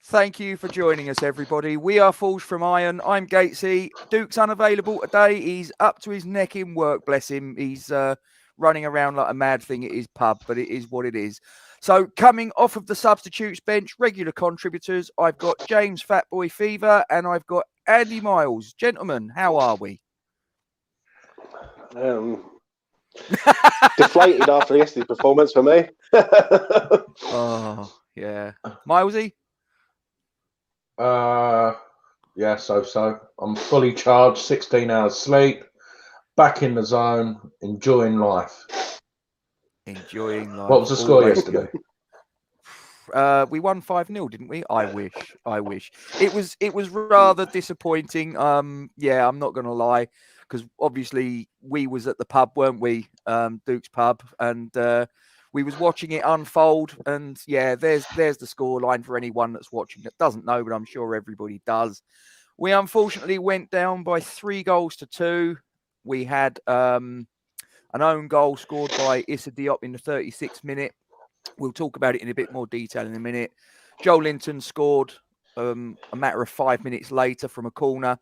Thank you for joining us, everybody. We are Forged from Iron. I'm Gatesy. Duke's unavailable today. He's up to his neck in work, bless him. He's running around like a mad thing at his pub, but it is what it is. So, coming off of the substitutes bench, regular contributors, I've got James Fatboy Fever and I've got Andy Miles. Gentlemen, how are we? Deflated after yesterday's performance for me. Oh, yeah. Milesy? Yeah, so. I'm fully charged, 16 hours sleep, back in the zone, enjoying life. Enjoying life. What was the score yesterday? We won 5-0, didn't we? I wish. It was rather disappointing. Yeah, I'm not gonna lie, because obviously we was at the pub, weren't we? Duke's pub, and we was watching it unfold. And yeah, there's the scoreline for anyone that's watching that doesn't know, but I'm sure everybody does. We unfortunately went down by 3-2. We had an own goal scored by Issa Diop in the 36th minute. We'll talk about it in a bit more detail in a minute. Joe Linton scored a matter of 5 minutes later from a corner.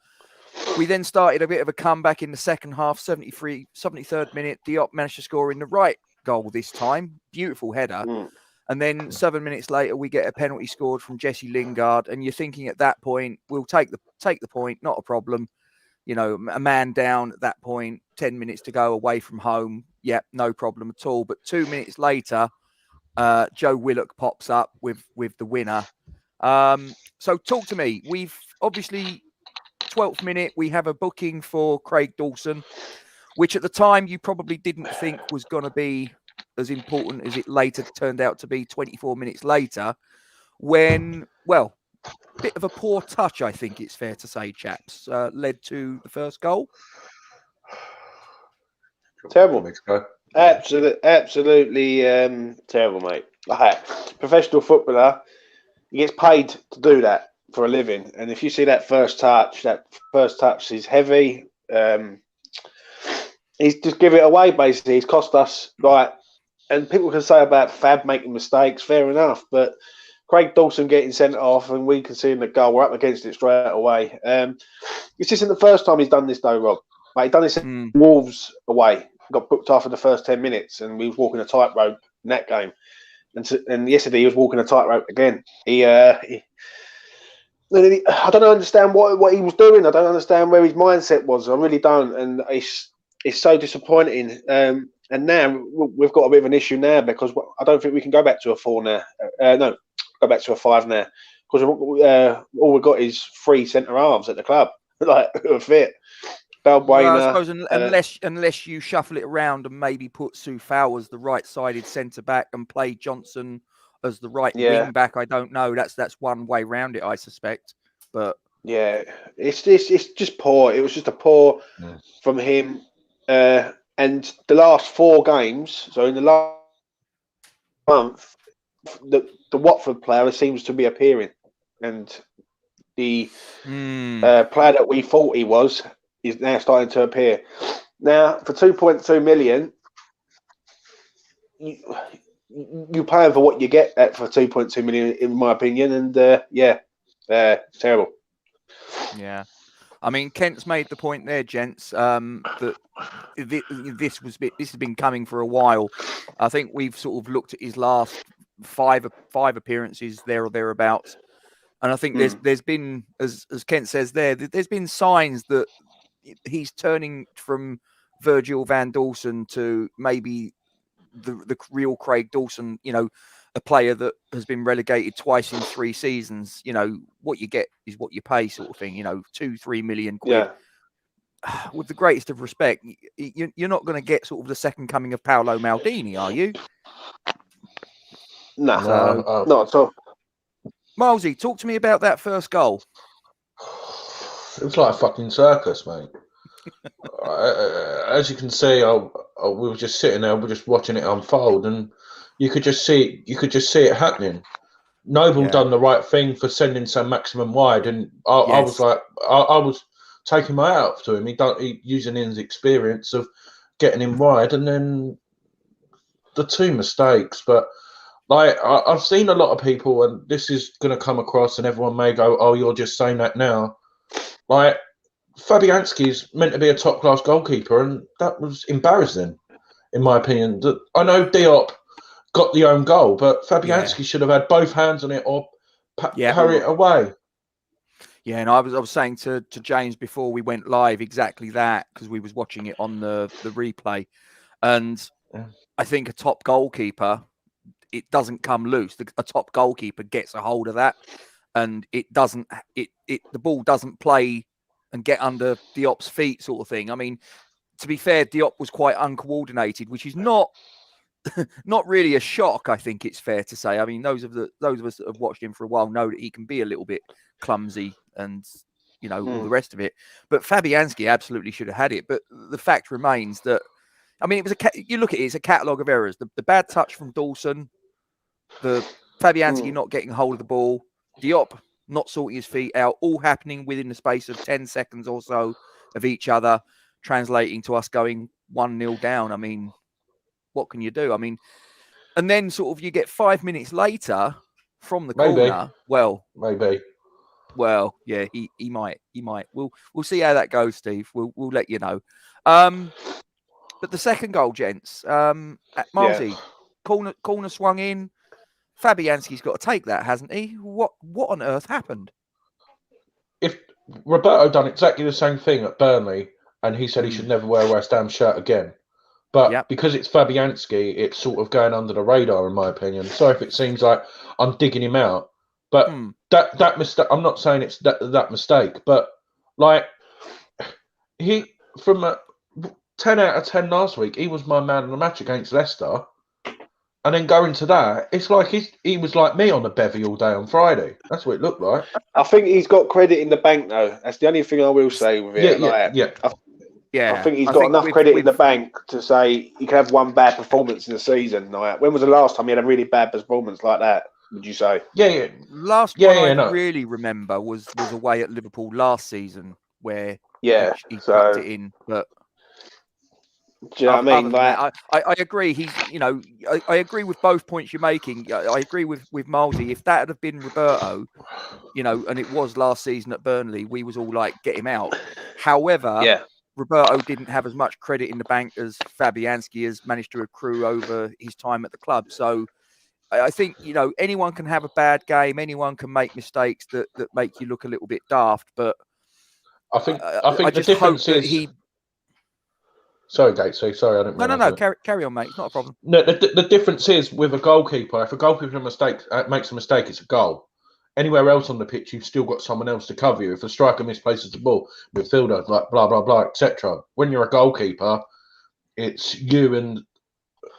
We then started a bit of a comeback in the second half, 73rd minute. Diop managed to score in the right goal this time. Beautiful header. And then 7 minutes later, we get a penalty scored from Jesse Lingard. And you're thinking at that point, we'll take the point, not a problem. You know, a man down at that point, 10 minutes to go away from home. Yep, no problem at all. But 2 minutes later, Joe Willock pops up with the winner. So talk to me. We've obviously 12th minute, we have a booking for Craig Dawson, which at the time you probably didn't think was going to be as important as it later turned out to be 24 minutes later, when, well, a bit of a poor touch, I think it's fair to say, chaps, led to the first goal. Terrible. Absolutely terrible, mate. Like, professional footballer, he gets paid to do that for a living. And if you see that first touch is heavy. He's just give it away, basically. He's cost us, like, and people can say about Fab making mistakes, fair enough, but Craig Dawson getting sent off and we can see in the goal, we're up against it straight away. This isn't the first time he's done this though, Rob. Like, he done this Wolves away. Got booked after the first 10 minutes and we was walking a tightrope in that game. And yesterday he was walking a tightrope again. I don't understand what he was doing. I don't understand where his mindset was. I really don't. And it's so disappointing. And now we've got a bit of an issue now because I don't think we can go back to a 4 now. No, go back to a 5 now because all we've got is 3 centre halves at the club, like who are fit. Well, I suppose unless you shuffle it around and maybe put Soufal as the right-sided centre back and play Johnson as the right wing back, I don't know. That's one way round it, I suspect. But yeah, it's just poor. It was just a poor from him. And the last 4 games, so in the last month, the Watford player seems to be appearing, and the player that we thought he was is now starting to appear. Now, for 2.2 million, you pay for what you get for 2.2 million, in my opinion, and it's terrible. Yeah. I mean, Kent's made the point there, gents, that this has been coming for a while. I think we've sort of looked at his last five appearances there or thereabouts, and I think there's been, as Kent says there's been signs that he's turning from Virgil van Dawson to maybe the real Craig Dawson. You know, a player that has been relegated twice in 3 seasons. You know, what you get is what you pay, sort of thing. You know, 2-3 million quid. Yeah. With the greatest of respect, you're not going to get sort of the second coming of Paolo Maldini, are you? No, not at all. Milesy, talk to me about that first goal. It was like a fucking circus, mate. As you can see, we were just sitting there, we were just watching it unfold, and you could just see it happening. Noble done the right thing for sending Sam Maximum wide, and I was like, I was taking my hat off to him. He using his experience of getting him wide, and then the 2 mistakes. But Like, I've seen a lot of people, and this is going to come across, and everyone may go, "Oh, you're just saying that now." Like, Fabianski's meant to be a top-class goalkeeper, and that was embarrassing, in my opinion. I know Diop got the own goal, but Fabianski should have had both hands on it or carry it away. Yeah, and I was saying to James before we went live exactly that, because we was watching it on the replay, and I think a top goalkeeper, it doesn't come loose. A top goalkeeper gets a hold of that, and it doesn't. The ball doesn't play and get under Diop's feet, sort of thing. I mean, to be fair, Diop was quite uncoordinated, which is not really a shock. I think it's fair to say. I mean, those of us that have watched him for a while know that he can be a little bit clumsy and all the rest of it. But Fabianski absolutely should have had it. But the fact remains that, I mean, it was you look at it, it's a catalogue of errors. The bad touch from Dawson, the Fabianski not getting hold of the ball, Diop not sorting his feet out, all happening within the space of 10 seconds or so of each other, translating to us going 1-0 down. I mean, what can you do? I mean, and then sort of you get 5 minutes later from the corner. Well, yeah, he might. We'll see how that goes, Steve. We'll let you know. But the second goal, gents, at Marzi, corner swung in. Fabianski's got to take that, hasn't he? What on earth happened? If Roberto done exactly the same thing at Burnley, and he said he should never wear a West Ham shirt again, but because it's Fabianski, it's sort of going under the radar, in my opinion. So if it seems like I'm digging him out, but that mistake, I'm not saying it's that mistake, but like he from a 10 out of 10 last week, he was my man of the match against Leicester. And then going to that, it's like he was like me on the bevy all day on Friday. That's what it looked like. I think he's got credit in the bank, though. That's the only thing I will say with it. I think he's got enough credit in the bank to say he can have one bad performance in the season. Like, when was the last time he had a really bad performance like that, would you say? Yeah. Last one I really remember was away at Liverpool last season, where he tucked it in, but... Do you know what I mean? Like, I agree. I agree with both points you're making. I agree with Malsey. If that had been Roberto, and it was last season at Burnley, we was all like, get him out. However, Roberto didn't have as much credit in the bank as Fabianski has managed to accrue over his time at the club. So I think, anyone can have a bad game. Anyone can make mistakes that make you look a little bit daft. But I think the difference is... Sorry, Gatesy. Sorry, I didn't mean No. Carry on, mate. It's not a problem. No, the difference is with a goalkeeper. If a goalkeeper makes a mistake, it's a goal. Anywhere else on the pitch, you've still got someone else to cover you. If a striker misplaces the ball, midfielder, like blah blah blah, etc. When you're a goalkeeper, it's you and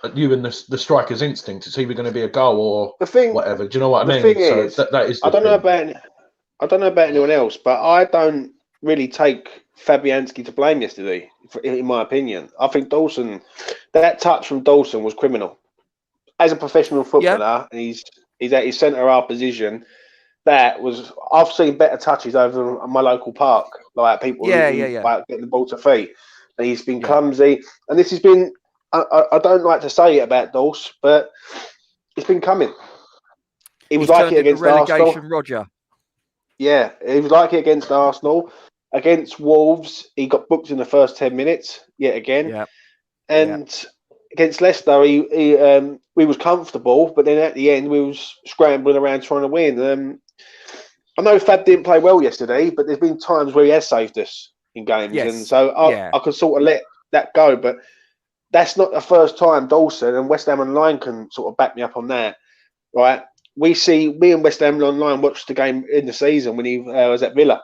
the striker's instinct. It's either going to be a goal or whatever. Do you know what I mean? Is, that is. I don't know about anyone else, but I don't really take Fabianski to blame yesterday, in my opinion. I think that touch from Dawson was criminal. As a professional footballer, and he's at his centre half position, I've seen better touches over my local park, like people like getting the ball to feet. And he's been clumsy. And this has been, I don't like to say it about Dawson, but it's been coming. He was like it against Arsenal. Roger. Yeah, he was like it against Arsenal. Against Wolves, he got booked in the first 10 minutes yet again. Yeah. And against Leicester, we was comfortable, but then at the end, we was scrambling around trying to win. I know Fab didn't play well yesterday, but there's been times where he has saved us in games. Yes. And so I could sort of let that go. But that's not the first time Dawson and West Ham Online can sort of back me up on that. Right? Me and West Ham Online watched the game in the season when he was at Villa.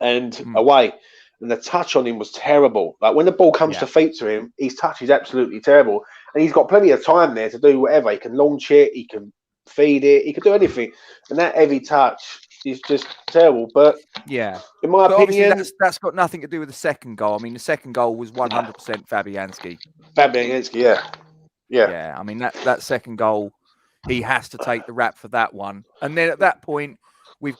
And away, and the touch on him was terrible. Like, when the ball comes to feet to him, his touch is absolutely terrible, and he's got plenty of time there to do whatever. He can launch it, he can feed it, he can do anything, and that heavy touch is just terrible. But in my opinion, that's got nothing to do with the second goal. I mean, the second goal was 100% Fabianski. Yeah. I mean, that second goal, he has to take the rap for that one. And then at that point, we're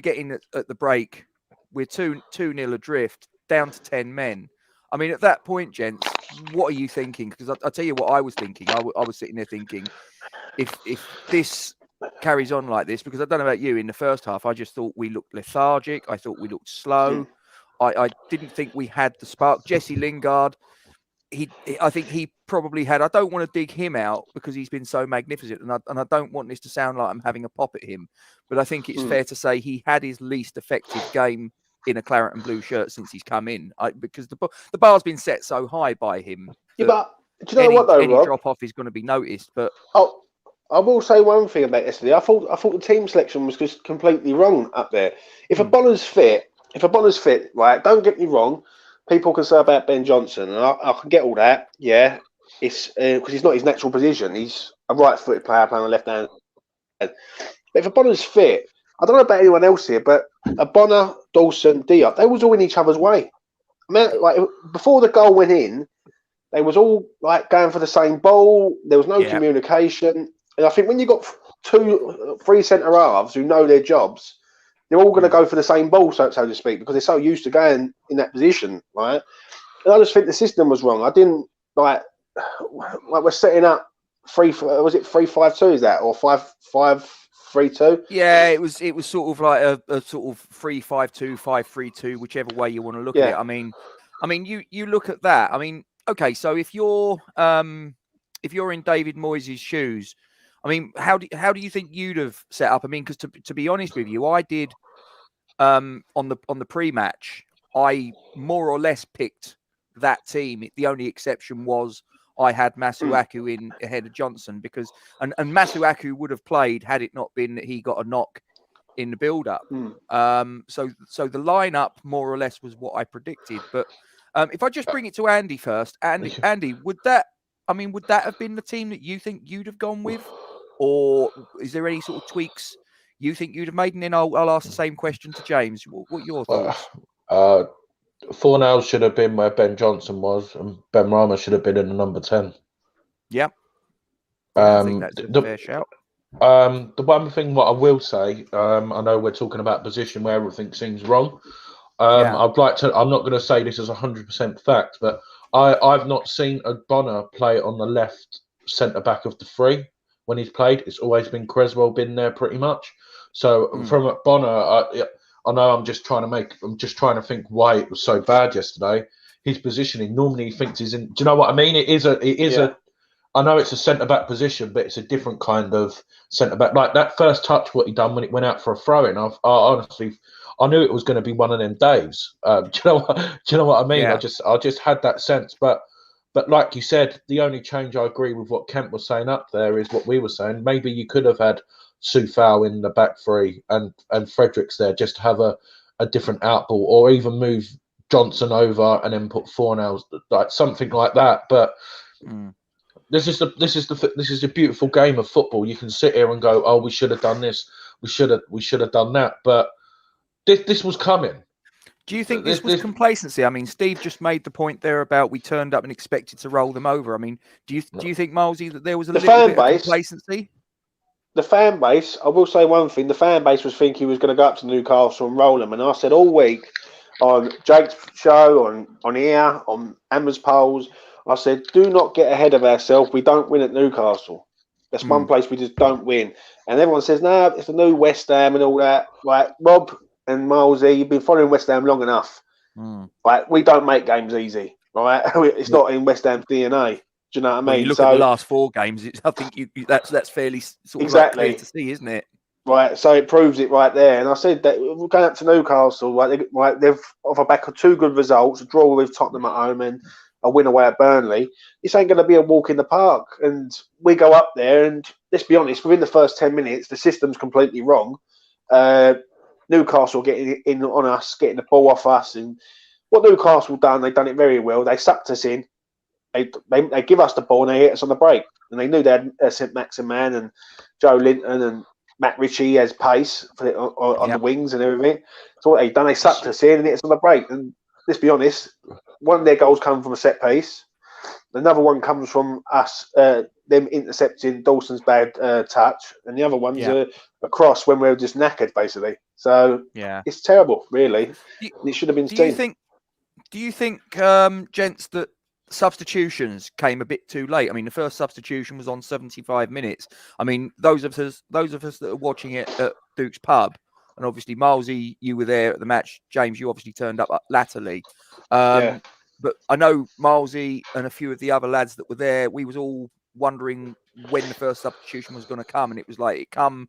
getting at the break. We're 2-0 adrift, down to 10 men. I mean, at that point, gents, what are you thinking? Because I'll tell you what I was thinking. I was sitting there thinking, if this carries on like this, because I don't know about you, in the first half, I just thought we looked lethargic. I thought we looked slow. I didn't think we had the spark. Jesse Lingard, I think he probably had. I don't want to dig him out because he's been so magnificent, and I don't want this to sound like I'm having a pop at him, but I think it's fair to say he had his least effective game in a claret and blue shirt since he's come in, because the bar's been set so high by him. Yeah, but do you know what though, any Rob? drop off is going to be noticed. But I will say one thing about yesterday. I thought the team selection was just completely wrong up there. If a Bonner's fit, right? Don't get me wrong. People can say about Ben Johnson, and I can get all that. Yeah, it's because he's not his natural position. He's a right-footed player playing on the left hand. But if a Bonner's fit, I don't know about anyone else here, but a Bonner, Dawson, Diop, they was all in each other's way. I mean, like before the goal went in, they was all like going for the same ball. There was no communication. And I think when you got 3 centre halves who know their jobs, they're all going to go for the same ball, so to speak, because they're so used to going in that position, right? And I just think the system was wrong. I didn't like we're setting up 3-5-2? Is that or 5-5-3-2? Yeah, it was sort of like a sort of 3-5-2, 5-3-2, whichever way you want to look at it. I mean, you look at that. I mean, okay, so if you're in David Moyes' shoes, I mean, how do you think you'd have set up? I mean, because to be honest with you, I did on the pre-match, I more or less picked that team. The only exception was I had Masuaku in ahead of Johnson, because and Masuaku would have played had it not been that he got a knock in the build-up. So the lineup more or less was what I predicted. But if I just bring it to Andy first, Andy, would that have been the team that you think you'd have gone with? Or is there any sort of tweaks you think you'd have made? And then I'll ask the same question to James. What are your thoughts? Fornals should have been where Ben Johnson was, and Ben Rama should have been in the number 10. Yeah. I think that's a fair shout. The one thing what I will say, I know we're talking about position where everything seems wrong. I'm not going to say this is 100% fact, but I've not seen a Bonner play on the left centre back of the three. When he's played, it's always been Creswell been there pretty much. So from Bonner, I know I'm just trying to think why it was so bad yesterday. His positioning, normally he thinks he's in. Do you know what I mean? It is I know it's a centre back position, but it's a different kind of centre back. Like that first touch, what he done when it went out for a throw in. I honestly, I knew it was going to be one of them days. Do you know what I mean? Yeah. I just had that sense, but like you said, the only change I agree with what Kent was saying up there is what we were saying. Maybe you could have had Soufal in the back three and Fredericks there just to have a different outball, or even move Johnson over and then put Fornals, like something like that. But this is a beautiful game of football. You can sit here and go, oh, we should have done this, we should have done that, but this was coming. Do you think this was complacency? I mean, Steve just made the point there about we turned up and expected to roll them over. I mean, do you think, Milesy, that there was a little bit of complacency? The fan base, I will say one thing, the fan base was thinking he was going to go up to Newcastle and roll them. And I said all week on Jake's show, on here, on Amber's polls, I said, do not get ahead of ourselves. We don't win at Newcastle. That's one place we just don't win. And everyone says, no, it's the new West Ham and all that. Like, Rob and Milesy, you've been following West Ham long enough. Like, we don't make games easy, right? It's not in West Ham's DNA. Do you know what I mean? You look at the last 4 games. I think that's fairly sort of clear to see, isn't it? Right, so it proves it right there. And I said that we're going up to Newcastle. They've off the back of 2 good results, a draw with Tottenham at home and a win away at Burnley. This ain't going to be a walk in the park. And we go up there, and let's be honest, within the first 10 minutes, the system's completely wrong. Newcastle getting in on us, getting the ball off us, and what Newcastle done, they've done it very well. They sucked us in. They give us the ball and they hit us on the break. And they knew they had St. Maximan and Joe Linton and Matt Ritchie as pace on the wings and everything. So what they done, they sucked us in and hit us on the break. And let's be honest, one of their goals come from a set piece. Another one comes from us, them intercepting Dawson's bad touch, and the other one's a cross when we were just knackered, basically. So it's terrible, really. It should have been seen. Do you think, gents, that substitutions came a bit too late. I mean, the first substitution was on 75 minutes. I mean, those of us that are watching it at Duke's Pub, and obviously, Milesy, you were there at the match. James, you obviously turned up latterly. But I know Milesy and a few of the other lads that were there, we was all wondering when the first substitution was going to come, and it was like it come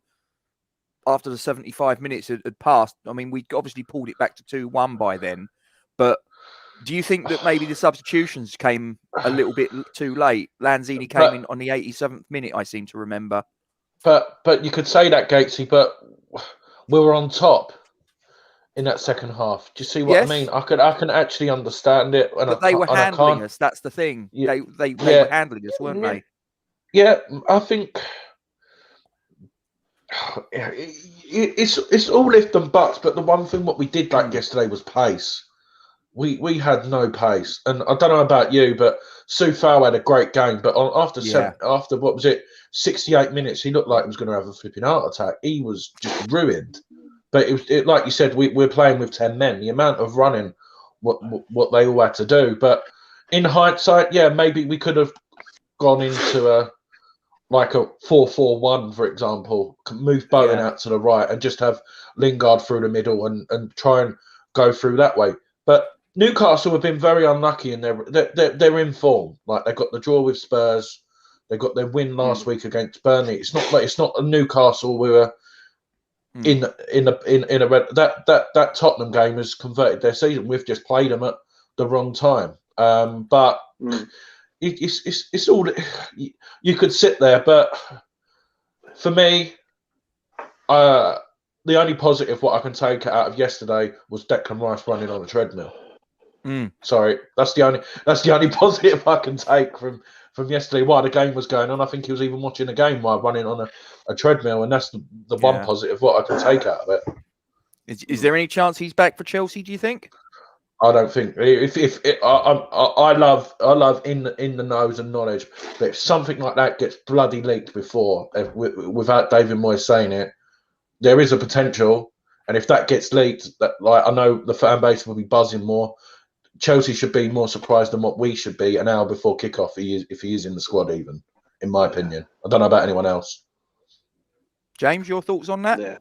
after the 75 minutes had passed. I mean, we obviously pulled it back to 2-1 by then, but do you think that maybe the substitutions came a little bit too late? Lanzini came in on the 87th minute, I seem to remember. But you could say that, Gatesy, but we were on top in that second half. Do you see what I mean? I can actually understand it. But they were handling us. That's the thing. Yeah, they were handling us, weren't they? Yeah, I think it's all if and buts. But the one thing what we did like yesterday was pace. We had no pace, and I don't know about you, but Sufal had a great game. But after what was it, 68 minutes, he looked like he was going to have a flipping heart attack. He was just ruined. But it like you said, we're playing with 10 men. The amount of running, what they all had to do. But in hindsight, yeah, maybe we could have gone into a 4-4-1, for example, move Bowen out to the right and just have Lingard through the middle and try and go through that way. But Newcastle have been very unlucky, and they're in form. Like, they got the draw with Spurs, they got their win last week against Burnley. It's not a Newcastle we were in a red. That Tottenham game has converted their season. We've just played them at the wrong time. But it's all you could sit there. But for me, the only positive what I can take out of yesterday was Declan Rice running on a treadmill. Sorry, that's the only positive I can take from yesterday while the game was going on. I think he was even watching the game while running on a treadmill, and that's the one positive what I can take out of it. Is there any chance he's back for Chelsea, do you think? I don't think. I love in the nose and knowledge, but if something like that gets bloody leaked before, without David Moyes saying it, there is a potential, and if that gets leaked, I know the fan base will be buzzing more. Chelsea should be more surprised than what we should be an hour before kickoff if he is in the squad, even, in my opinion. I don't know about anyone else. James, your thoughts on that?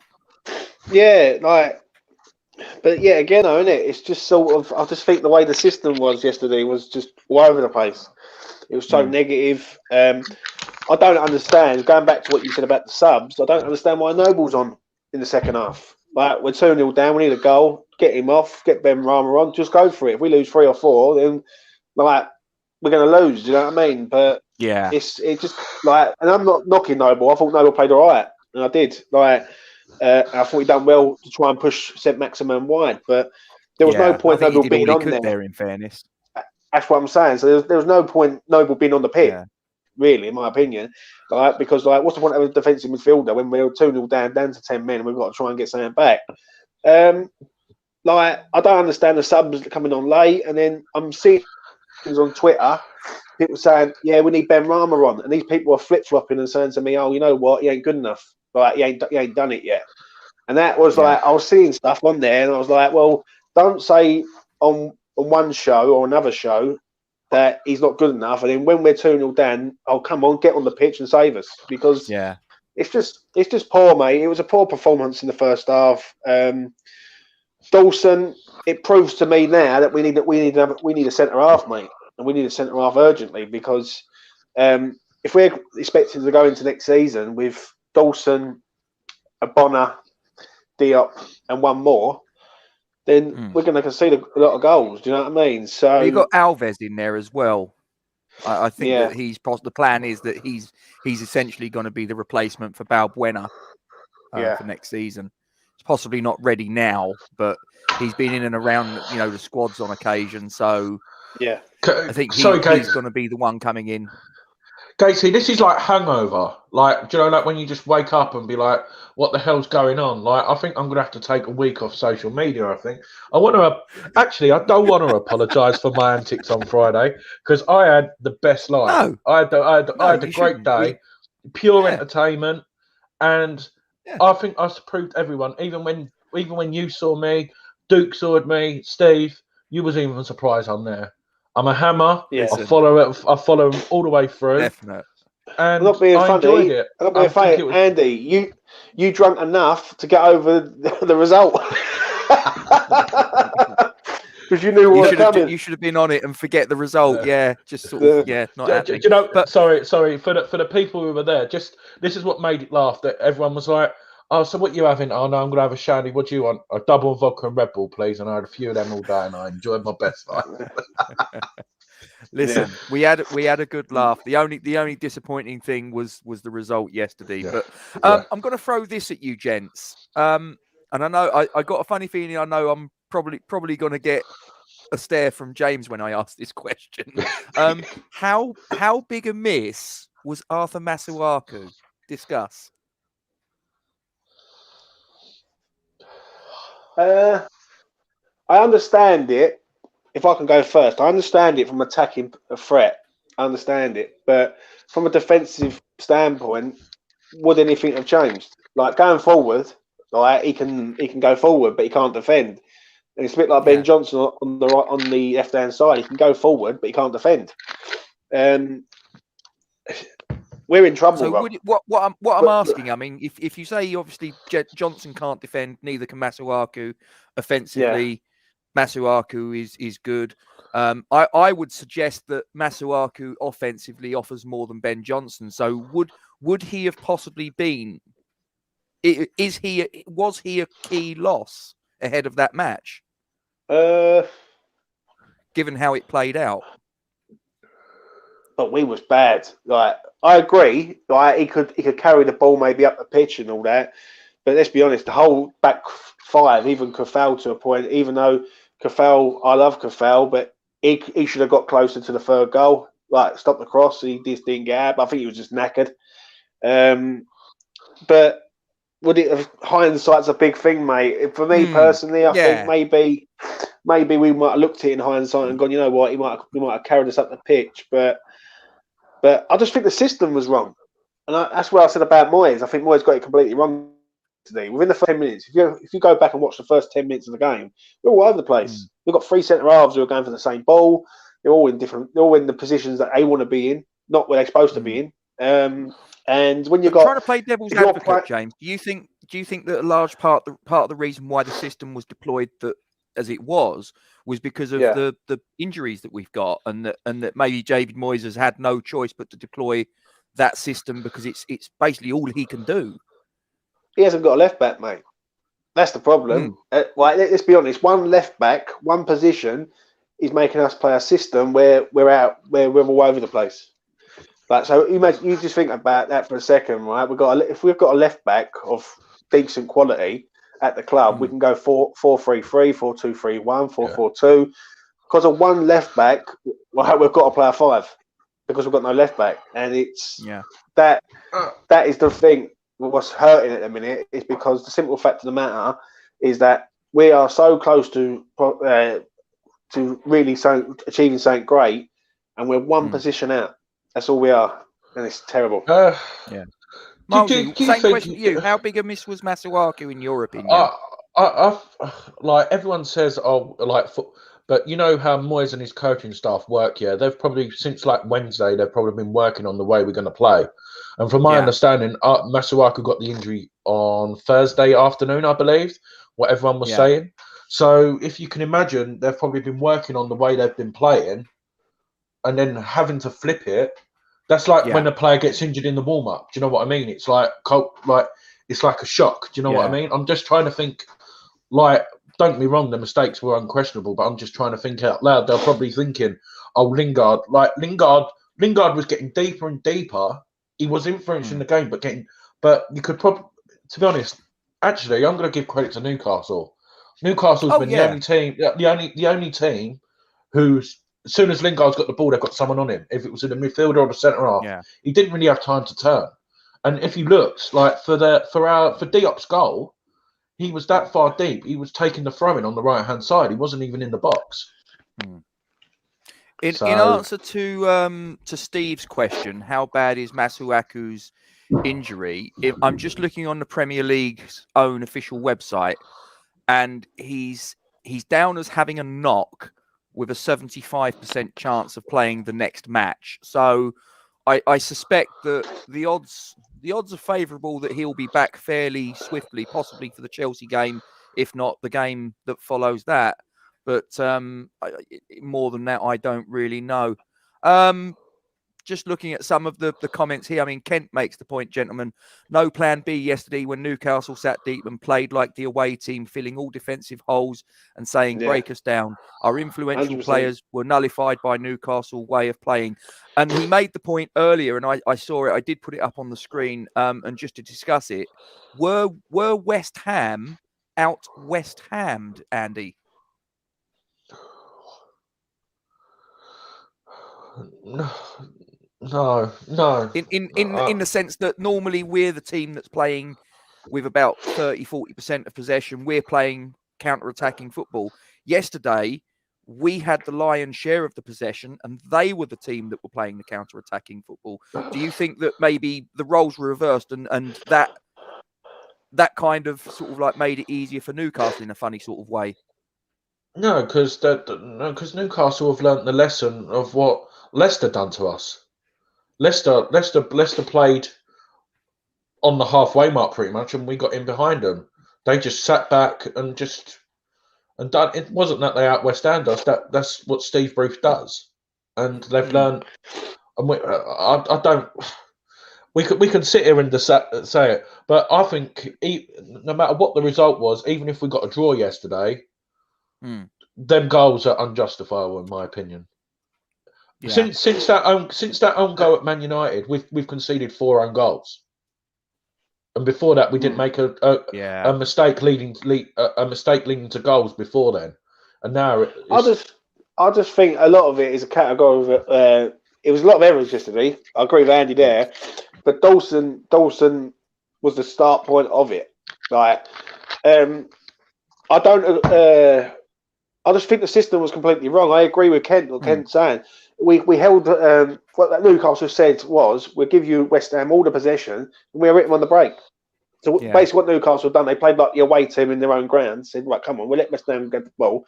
But again, though, isn't it? It's just sort of, I just think the way the system was yesterday was just all over the place. It was so negative. I don't understand, going back to what you said about the subs, I don't understand why Noble's on in the second half. Like, we're 2-0 down, we need a goal, get him off, get Ben Rama on, just go for it. If we lose 3 or 4, then we're going to lose, you know what I mean? But it's just and I'm not knocking Noble. I thought Noble played all right, and I did. I thought he done well to try and push St. Maximin wide, but there was no point Noble being on there. In fairness, that's what I'm saying. So there was no point Noble being on the pitch, really, in my opinion. Because what's the point of a defensive midfielder when we're 2-0 down to 10 men and we've got to try and get something back? I don't understand the subs coming on late, and then I'm seeing things on Twitter, people saying, we need Ben Rama on, and these people are flip-flopping and saying to me, oh, you know what, he ain't good enough. He ain't done it yet. And that was I was seeing stuff on there, and I was like, well, don't say on one show or another show that he's not good enough, and then when we're 2-0 down, oh, come on, get on the pitch and save us, because it's just poor, mate. It was a poor performance in the first half. Dawson, it proves to me now that we need a centre half, mate, and we need a centre half urgently, because if we're expecting to go into next season with Dawson, Abona, Diop, and one more, then we're going to concede a lot of goals. Do you know what I mean? So you've got Alves in there as well. I think that the plan is that he's essentially going to be the replacement for Balbuena for next season. It's possibly not ready now, but he's been in and around the squads on occasion. So I think he's going to be the one coming in. Gatesy, this is like hangover. Do you know, when you just wake up and be like, what the hell's going on? I think I'm going to have to take a week off social media, I think. I don't want to apologise for my antics on Friday, because I had the best life. No. I had a great day, pure entertainment, and I think I proved everyone, even when you saw me, Duke saw me, Steve, you was even surprised I'm there. I'm a hammer. Yeah. I follow it. I follow him all the way through. Definite. And I'm not being I funny. enjoyed it. I'm not being funny. was... Andy, you drunk enough to get over the result. Because you knew what was coming. You should have been on it and forget the result. Yeah, just sort of, not happening. You know, but, sorry, for the people who were there, this is what made it laugh, that everyone was like, oh, so what you having? Oh, no, I'm going to have a shandy. What do you want? A double vodka and Red Bull, please. And I had a few of them all day, and I enjoyed my best life. Listen, we had a good laugh. The only disappointing thing was the result yesterday. Yeah. But I'm going to throw this at you, gents. And I know I got a funny feeling. I know I'm probably going to get a stare from James when I ask this question. How big a miss was Arthur Masuaku? Discuss. I understand it. If I can go first, I understand it from attacking a threat. I understand it, but from a defensive standpoint, would anything have changed? Like going forward, like he can go forward, but he can't defend. And it's a bit like Ben Johnson on the left hand side. He can go forward, but he can't defend. We're in trouble. So what I'm asking, I mean, if you say obviously Johnson can't defend, neither can Masuaku. Offensively, Masuaku is good. I would suggest that Masuaku offensively offers more than Ben Johnson. So would he have possibly been? Was he a key loss ahead of that match? Given how it played out. But we was bad. Like I agree. Like he could carry the ball maybe up the pitch and all that. But let's be honest, the whole back five, even Kafal to a point. Even though Kafal, I love Kafal, but he should have got closer to the third goal. Like stop the cross. He just didn't get out. I think he was just knackered. But would it have? Hindsight's a big thing, mate. For me personally, I think maybe we might have looked at it in hindsight and gone, you know what, he might have carried us up the pitch, but I just think the system was wrong, and that's what I said about Moyes. I think Moyes got it completely wrong today. Within the first 10 minutes, if you go back and watch the first 10 minutes of the game, we're all over the place. We've got three centre halves who are going for the same ball. They're all in the positions that they want to be in, not where they're supposed to be in. And when you've got trying to play devil's advocate, James, do you think that a large part of the reason why the system was deployed as it was because of the injuries that we've got, and that maybe David Moyes has had no choice but to deploy that system because it's basically all he can do? He hasn't got a left back, mate. That's the problem. Let's be honest. One left back, one position, is making us play a system where we're all over the place. Like, so you just think about that for a second, right? If we've got a left back of decent quality at the club, we can go 4-3-3, 4-2-3-1, 4-4-2. Because of one left back, right, we've got to play a five because we've got no left back, and it's that is the thing. What's hurting at the minute is because the simple fact of the matter is that we are so close to really achieving something great, and we're one position out. That's all we are, and it's terrible. Margie, same question to you. How big a miss was Masuaku in your opinion? Like everyone says, but you know how Moyes and his coaching staff work. Yeah, they've probably since like Wednesday, they've probably been working on the way we're going to play. And from my understanding, Masuaku got the injury on Thursday afternoon, I believe. What everyone was saying. So if you can imagine, they've probably been working on the way they've been playing, and then having to flip it. That's like when a player gets injured in the warm-up. Do you know what I mean? It's like it's like a shock. Do you know what I mean? I'm just trying to think. Like, don't get me wrong, the mistakes were unquestionable, but I'm just trying to think out loud. They're probably thinking, "Oh, Lingard was getting deeper and deeper. He was influencing the game, but you could probably, to be honest, actually, I'm going to give credit to Newcastle. Newcastle's been the only team who's. As soon as Lingard's got the ball, they've got someone on him. If it was in the midfield or the centre half, he didn't really have time to turn. And if you looked, like for Diop's goal, he was that far deep. He was taking the throw in on the right hand side. He wasn't even in the box. In answer to Steve's question, how bad is Masuaku's injury? I'm just looking on the Premier League's own official website, and he's down as having a knock, with a 75% chance of playing the next match. So I suspect that the odds are favourable that he'll be back fairly swiftly, possibly for the Chelsea game, if not the game that follows that. But more than that, I don't really know. Just looking at some of the comments here, I mean, Kent makes the point, gentlemen, no plan B yesterday when Newcastle sat deep and played like the away team, filling all defensive holes and saying, break us down. Our influential 100%. players were nullified by Newcastle way of playing. And he made the point earlier, and I saw it, I did put it up on the screen, and just to discuss it, were West Ham out West Hammed, Andy? No. In the sense that normally we're the team that's playing with about 30-40% of possession. We're playing counter-attacking football. Yesterday, we had the lion's share of the possession, and they were the team that were playing the counter-attacking football. Do you think that maybe the roles were reversed and that kind of sort of like made it easier for Newcastle in a funny sort of way? No, because Newcastle have learnt the lesson of what Leicester done to us. Leicester played on the halfway mark pretty much, and we got in behind them. They just sat back and done. It wasn't that they out West Hammed us. That's what Steve Bruce does, and they've learned. And I don't. We can sit here and say it, but I think no matter what the result was, even if we got a draw yesterday, them goals are unjustifiable in my opinion. Yeah. Since that own goal at Man United, we've conceded 4 own goals, and before that we didn't make a mistake leading to goals before then, and now I just think a lot of it is a category of it was a lot of errors yesterday. I agree with Andy there, but Dawson was the start point of it. Like, I just think the system was completely wrong. I agree with Kent. What Kent's saying. We held what that Newcastle said was, we'll give you West Ham all the possession, and we'll hit them on the break. So basically what Newcastle done, they played like the away team in their own ground, said, right, come on, we'll let West Ham get the ball.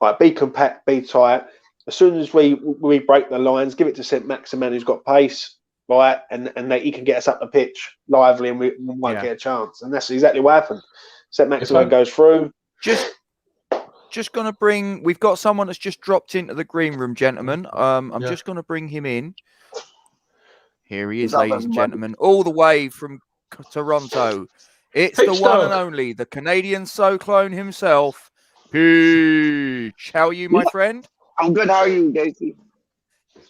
Right, be compact, be tight. As soon as we break the lines, give it to St. Maximin, who's got pace, right, and he can get us up the pitch lively, and we won't get a chance. And that's exactly what happened. St. Maximin goes through. Just going to bring... We've got someone that's just dropped into the green room, gentlemen. I'm just going to bring him in. Here he is, ladies and gentlemen. All the way from Toronto. It's the one and only, the Canadian Cyclone himself, Peach. How are you, my friend? I'm good. How are you, Gatesy?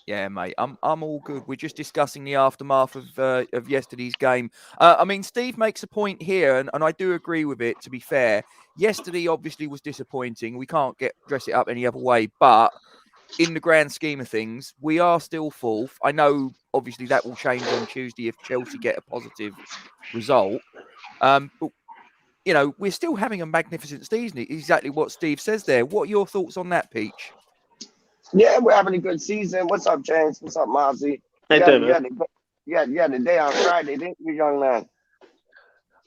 Yeah, mate. I'm all good. We're just discussing the aftermath of yesterday's game. I mean, Steve makes a point here, and I do agree with it, to be fair. Yesterday obviously was disappointing. We can't dress it up any other way, but in the grand scheme of things, we are still fourth. I know obviously that will change on Tuesday if Chelsea get a positive result. But you know, we're still having a magnificent season. Exactly what Steve says there. What are your thoughts on that, Peach? Yeah, we're having a good season. What's up, James? What's up, Mozzie? Yeah, the day on Friday, didn't you, young man?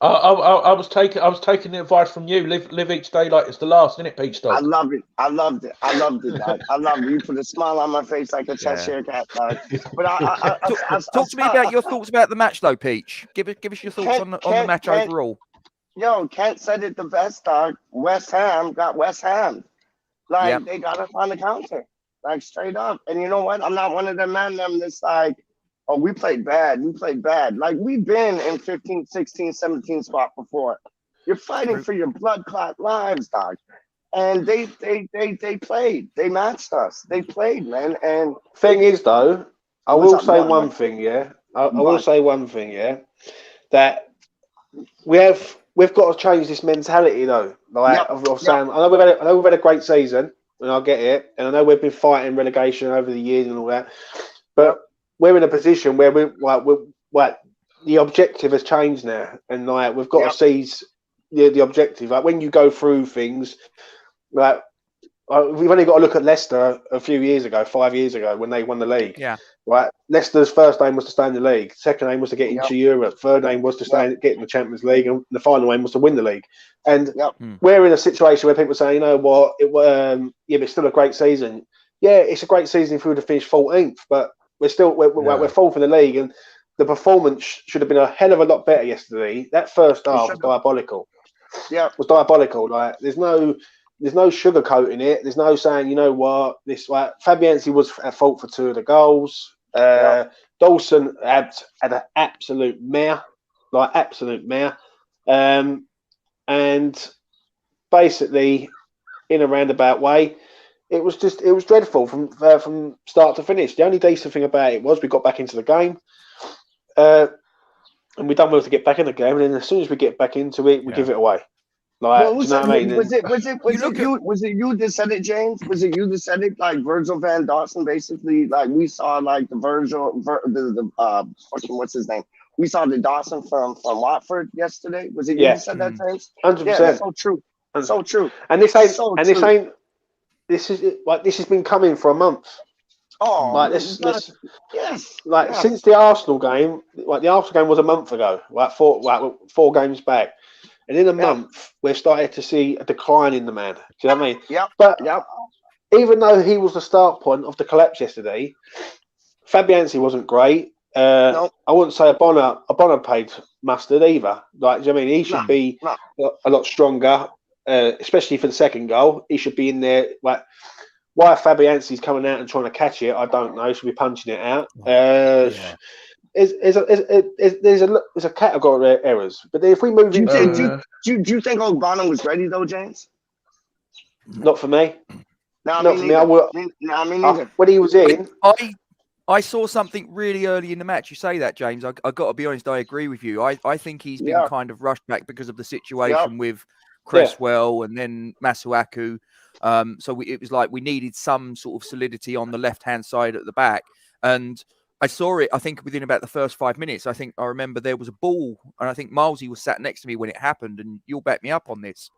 I was taking the advice from you. Live each day like it's the last, isn't it, Peach Dog? I loved it, dog. I loved it. You put a smile on my face like a Cheshire cat, dog. But talk to me about your thoughts about the match, though, Peach. Give us your thoughts on the match overall. Yo, Kent said it the best, dog. West Ham got West Ham. Like, they got us on the counter. Like, straight up. And you know what? I'm not one of them men that's like, oh, we played bad. Like, we've been in 15, 16, 17 spot before. You're fighting for your blood clot lives, dog. And they played. They matched us. They played, man. And thing is, though, I will say one thing, yeah. I will say one thing, yeah. That we've got to change this mentality, though. Like of saying, I know we've had a great season, and I get it, and I know we've been fighting relegation over the years and all that, but we're in a position where the objective has changed now, and like we've got to seize the objective. Like when you go through things, like we've only got to look at Leicester a few years ago, 5 years ago, when they won the league. Yeah, Right, Leicester's first aim was to stay in the league. Second aim was to get into Europe. Third aim was to get in the Champions League, and the final aim was to win the league. And we're in a situation where people say, you know what, but it's still a great season. Yeah, it's a great season if we would have finished 14th, but we're fourth in the league, and the performance should have been a hell of a lot better yesterday. That first half was diabolical. Yeah, it was diabolical. Like there's no sugarcoating it. There's no saying, you know what, Fabianski was at fault for 2 of the goals. Dawson had an absolute mare. And basically, in a roundabout way, it was dreadful from start to finish. The only decent thing about it was we got back into the game, and we done well to get back in the game. And then as soon as we get back into it, we give it away. Like, do you know what I mean? Was it you that said it, James? Was it you that said it? Like Virgil van Dawson, basically. Like we saw, like what's his name? We saw the Dawson from Watford yesterday. Was it you that said that, James? 100%. Yeah, that's so true. So true. And this has been coming for a month. Oh, like since the Arsenal game, the Arsenal game was a month ago, four games back. And in a month, we've started to see a decline in the man. Do you know what I mean? Yeah. But even though he was the start point of the collapse yesterday, Fabianski wasn't great. I wouldn't say Abona paid mustard either. Like, do you know what I mean? He should be a lot stronger, especially for the second goal. He should be in there. Like, why Fabianski's coming out and trying to catch it, I don't know. He should be punching it out. There's a category of errors, but if we move do you think O'Connor was ready though, James? Not for me. No, not for me. When he was in, I saw something really early in the match. You say that, James. I got to be honest. I agree with you. I think he's been kind of rushed back because of the situation with Cresswell and then Masuaku. So it was like we needed some sort of solidity on the left-hand side at the back, and I saw it, I think, within about the first 5 minutes. I remember there was a ball, and I think Milesy was sat next to me when it happened, and you'll back me up on this,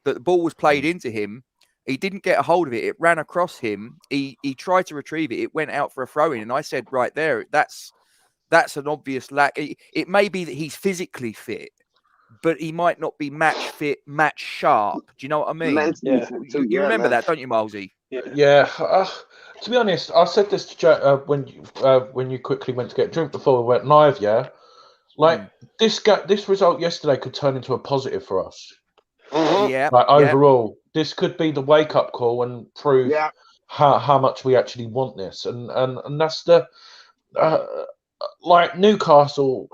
that the ball was played into him. He didn't get a hold of it. It ran across him. He tried to retrieve it. It went out for a throw-in, and I said right there, that's an obvious lack. It may be that he's physically fit, but he might not be match fit, match sharp. Do you know what I mean? You remember that, don't you, Milesy? Yeah. To be honest, I said this to Joe when you quickly went to get a drink before we went live. Yeah, this result yesterday could turn into a positive for us. Mm-hmm. Like overall, this could be the wake up call and prove how much we actually want this, and that's the like Newcastle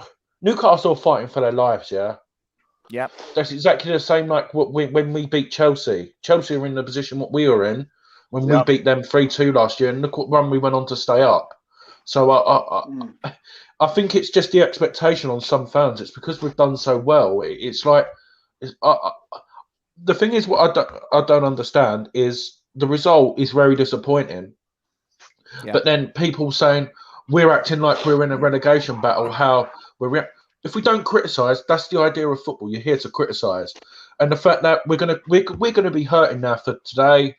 fighting for their lives. Yeah, that's exactly the same like when we beat Chelsea. Chelsea are in the position what we were in when we beat them 3-2 last year, and look what run we went on to stay up. So I think it's just the expectation on some fans. It's because we've done so well. It's like the thing is what I don't understand is the result is very disappointing. Yeah. But then people saying we're acting like we're in a relegation battle. How if we don't criticise, that's the idea of football. You're here to criticise, and the fact that we're gonna be hurting now for today,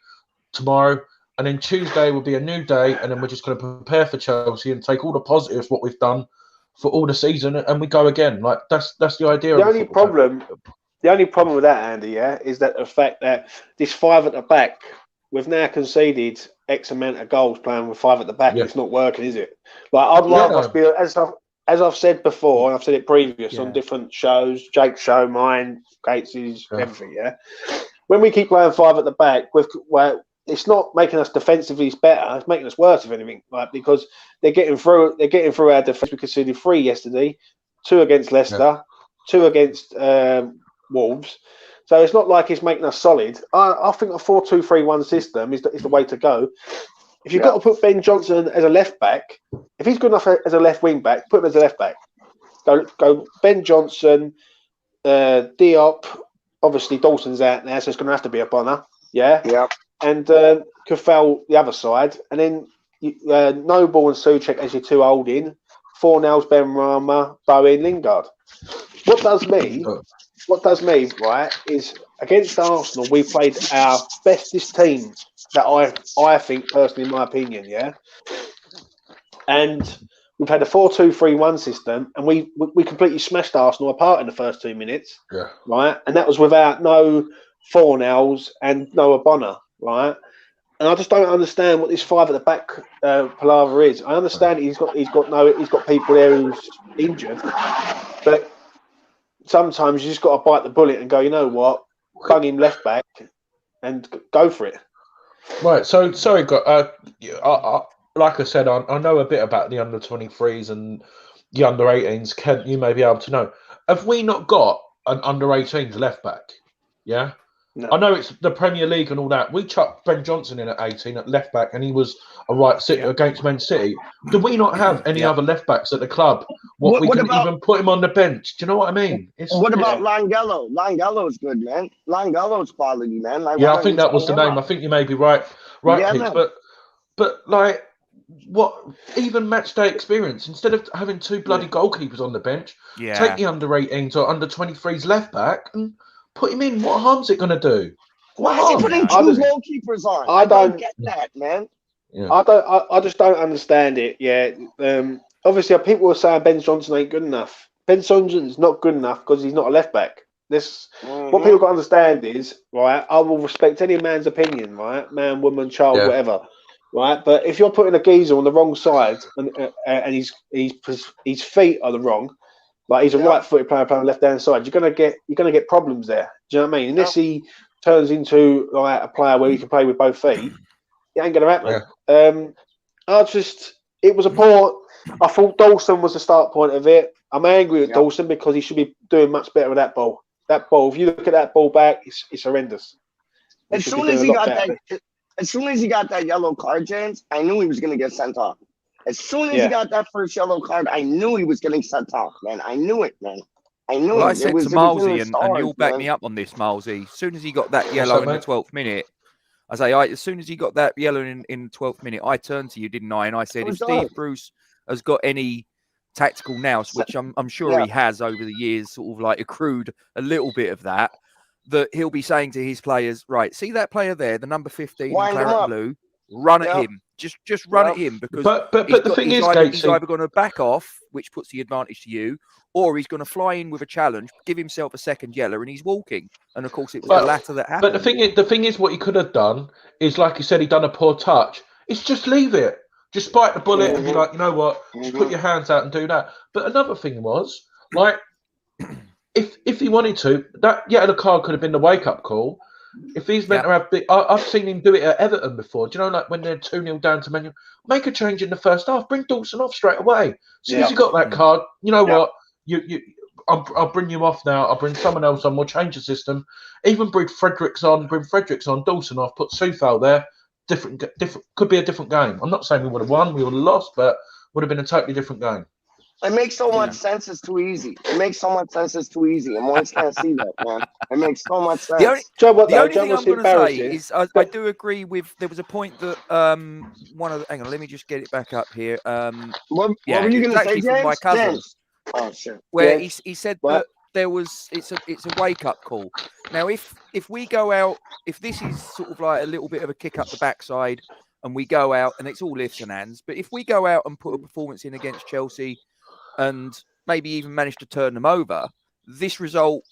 tomorrow, and then Tuesday will be a new day, and then we're just going to prepare for Chelsea and take all the positives what we've done for all the season, and we go again. Like that's the idea. The only problem with that, Andy, is that the fact that this 5 at the back, we've now conceded X amount of goals playing with 5 at the back. And it's not working, is it? Like I'd rather us be as I've said before, and I've said it previous on different shows, Jake's show, mine, Gatesy's, everything. Yeah, when we keep playing 5 at the back, it's not making us defensively better. It's making us worse, if anything. Like because they're getting through our defence. We conceded 3 yesterday, 2 against Leicester, 2 against Wolves. So it's not like it's making us solid. I think a 4-2-3-1 system is the way to go. If you've got to put Ben Johnson as a left back, if he's good enough as a left wing back, put him as a left back. Go Ben Johnson, Diop. Obviously Dawson's out now, so it's going to have to be a Bonner. Yeah. And Kafel the other side, and then Noble and Souček as your 2 holding, Fornals, Benrahma, Bowen, Lingard. What does me, right, is against Arsenal we played our bestest team that I think personally, in my opinion, and we've had a 4-2-3-1 system, and we completely smashed Arsenal apart in the first 2 minutes, right? And that was without no Fornells and no Abona, right? And I just don't understand what this 5 at the back palaver is. I understand he's got people there who's injured, but sometimes you just got to bite the bullet and go, you know what, bung him left back and go for it. Right. So sorry, like I said, I know a bit about the under 23s and the under 18s. Kent, you may be able to know. Have we not got an under 18s left back? Yeah. No. I know it's the Premier League and all that. We chucked Ben Johnson in at 18 at left back, and he was a right sit against Man City. Do we not have any other left backs at the club? We can even put him on the bench. Do you know what I mean? What about Langello? Langello's good, man. Langello's quality, man. Like, I think that was the name. I think you may be right, Pete. But like, what? Even match day experience. Instead of having 2 bloody goalkeepers on the bench, take the under 18s or under 23s left back and put him in. What harm's it going to do? Why is he putting 2 goalkeepers on? I don't get that, man. Yeah. I just don't understand it. Yeah. Obviously, people are saying Ben Johnson ain't good enough. Ben Johnson's not good enough because he's not a left back. What people got to understand is, right, I will respect any man's opinion, right? Man, woman, child, whatever. Right. But if you're putting a geezer on the wrong side and his feet are the wrong, like he's a right-footed player playing left-hand side, you're gonna get problems there. Do you know what I mean? Unless he turns into like a player where he can play with both feet, it ain't gonna happen. It was a poor. I thought Dawson was the start point of it. I'm angry at Dawson because he should be doing much better with that ball. That ball, if you look at that ball back, it's horrendous. As soon as he got that yellow card, James, I knew he was gonna get sent off. As soon as he got that first yellow card, I knew he was getting sent off, man. I knew it, man. I knew it. I said to Milesy, and you'll back me up on this, Milesy. As soon as he got that yellow in the 12th minute, as soon as he got that yellow in the 12th minute, I turned to you, didn't I? And I said, if Steve Bruce has got any tactical nous, which I'm sure he has over the years, sort of like accrued a little bit of that he'll be saying to his players, right, see that player there, the number 15 in claret and blue, run at him. Just run at him, because but the thing is, he's either going to back off, which puts the advantage to you, or he's going to fly in with a challenge, give himself a second yellow, and he's walking. And of course, it was the latter that happened. But the thing is, what he could have done is, like you said, he done a poor touch. It's just leave it, just bite the bullet and be like, you know what, just put your hands out and do that. But another thing was, like, if he wanted to, the card could have been the wake up call. If he's meant to have I've seen him do it at Everton before. Do you know, like when they're 2-0 down to Man U, make a change in the first half, bring Dawson off straight away. As soon as you got that card, you know what, I'll bring you off now. I'll bring someone else on. We'll change the system. Even bring Fredericks on, Dawson off, put Soufal there. Different. Could be a different game. I'm not saying we would have won, we would have lost, but would have been a totally different game. It makes so much sense. It's too easy. And boys can't see that, man. It makes so much sense. The only thing I'm going to say is I do agree with. There was a point that hang on, let me just get it back up here. What were you going to say, James? From my cousin. James. Oh shit. Where he said that there was it's a wake up call. Now if we go out, if this is sort of like a little bit of a kick up the backside, and we go out and it's all ifs and ands, but if we go out and put a performance in against Chelsea and maybe even manage to turn them over, this result,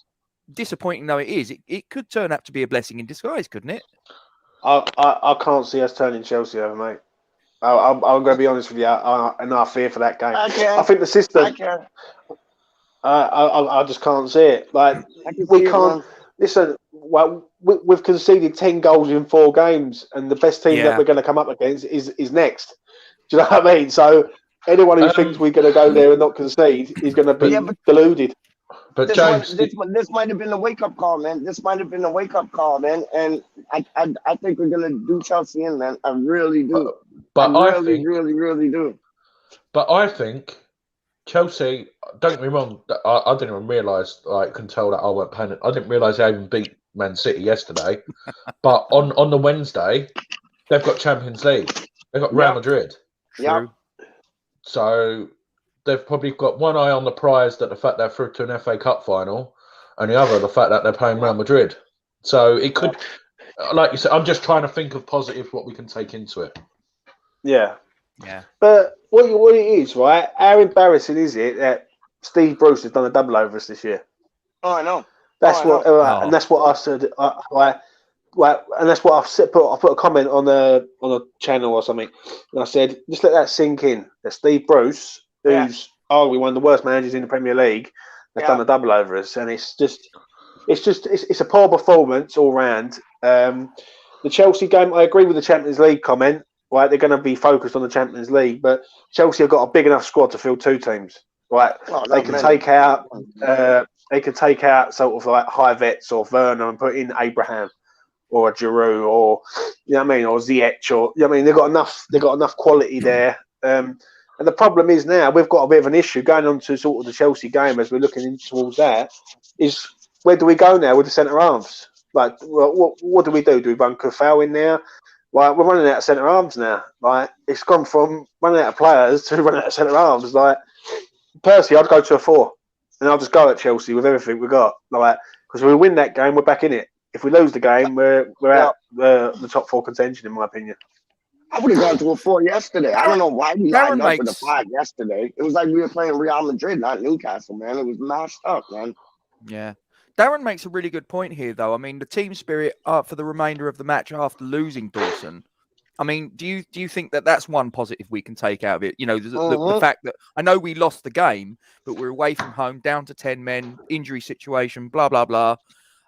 disappointing though it is, it could turn out to be a blessing in disguise, couldn't it? I can't see us turning Chelsea over, mate. I'm going to be honest with you, and I fear for that game. I think the system. I just can't see it. Like we can't. Listen, well, we've conceded 10 goals in 4 games, and the best team that we're going to come up against is next. Do you know what I mean? So anyone who thinks we're going to go there and not concede is going to be deluded. But James, this might have been a wake up call, man. And I think we're going to do Chelsea in, man. I really do. But I really do. But I think Chelsea, don't get me wrong, I didn't even realise, I can tell that I weren't paying it. I didn't realise they even beat Man City yesterday. But on the Wednesday, they've got Champions League. They've got Real Madrid. Yeah. So they've probably got one eye on the prize, that the fact they're through to an FA Cup final, and the other, the fact that they're playing Real Madrid. So it could, like you said, I'm just trying to think of positive what we can take into it. Yeah. Yeah. But what it is, right? How embarrassing is it that Steve Bruce has done a double over us this year? Oh, I know. That's and that's what I said. And that's what I said. I put a comment on a channel or something, and I said, just let that sink in. That Steve Bruce, who's arguably one of the worst managers in the Premier League, has done a double over us, and it's a poor performance all round. The Chelsea game, I agree with the Champions League comment. Right, they're going to be focused on the Champions League, but Chelsea have got a big enough squad to field 2 teams. Right, they can take out sort of like high vets or Werner and put in Abraham or a Giroud or you know what I mean, or Ziyech or you know what I mean. They've got enough quality there. And the problem is now we've got a bit of an issue going on to sort of the Chelsea game as we're looking towards that. Is where do we go now with the centre halves? Like, what do we do? Do we run Kufal in there? Like, we're running out of centre halves now. Like, it's gone from running out of players to running out of centre halves. Like, personally, I'd go to a 4, and I'll just go at Chelsea with everything we got. Like, because if we win that game, we're back in it. If we lose the game, we're out the top 4 contention, in my opinion. I would have gone to a 4 yesterday. I don't know why we lined up with a 5 yesterday. It was like we were playing Real Madrid, not Newcastle, man. It was mashed up, man. Yeah. Darren makes a really good point here, though. I mean, the team spirit for the remainder of the match after losing Dawson. I mean, do you think that that's one positive we can take out of it? You know, the fact that I know we lost the game, but we're away from home, down to 10 men, injury situation, blah blah blah.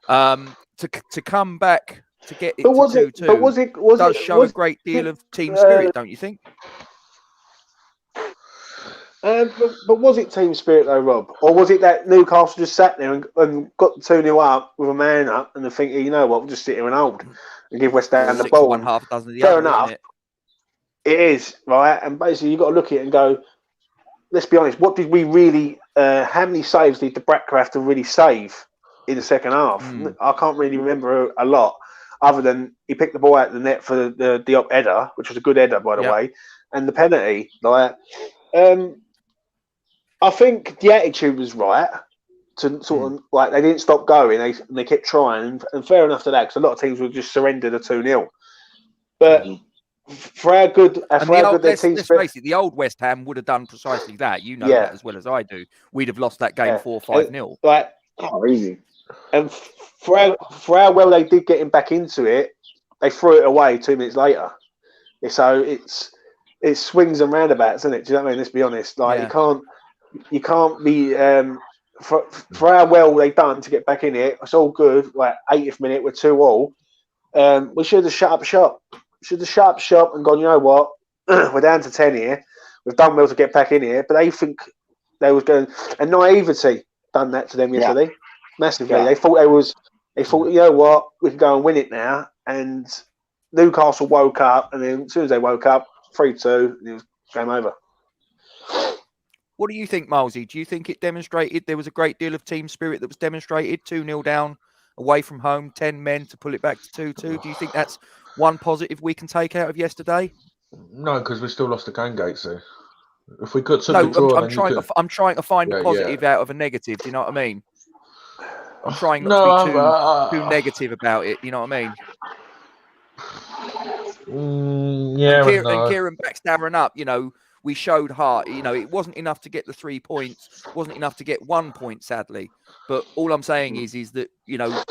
To come back to get it to 2-2 does show a great deal of team spirit, don't you think? But was it team spirit though, Rob? Or was it that Newcastle just sat there and got the 2-0 up with a man up and they think, you know what, we'll just sit here and hold and give West Ham the ball. Half a dozen of the fair other, enough. It is, right? And basically you've got to look at it and go, let's be honest, what did we really, how many saves did the Bracker have to really save in the second half? I can't really remember a lot other than he picked the ball out of the net for the Diop header, which was a good header, by the way, and the penalty. Like, I think the attitude was right to sort of like they didn't stop going. They kept trying, and fair enough to that because a lot of teams would just surrender the 2-0. But for how good, their team let's face it, the old West Ham would have done precisely that. You know that as well as I do. We'd have lost that game 4-5-0. Like, easy. And for how well they did get him back into it, they threw it away 2 minutes later. So it swings and roundabouts, isn't it? Do you know what I mean? Let's be honest. Like you can't be for how well they done to get back in it. It's all good. Like 80th minute, we're 2-2. We should have shut up shop. Should have shut up shop and gone. You know what? We're down to 10 here. We've done well to get back in here, but they think they was going. And naivety done that to them yesterday, massively. Yeah. They thought you know what? We can go and win it now. And Newcastle woke up, and then as soon as they woke up, 3-2, and it was game over. What do you think, Milesy? Do you think it demonstrated there was a great deal of team spirit that was demonstrated? 2-0 down, away from home, 10 men to pull it back to 2-2. Do you think that's one positive we can take out of yesterday? No, because we still lost the game, Gatesy. If we got to the draw, I'm trying to find a positive out of a negative. Do you know what I mean? I'm trying not to be too negative about it. You know what I mean? And Kieran backs Darren up. You know, we showed heart. You know, it wasn't enough to get the 3 points. Wasn't enough to get 1 point, sadly. But all I'm saying is that, you know,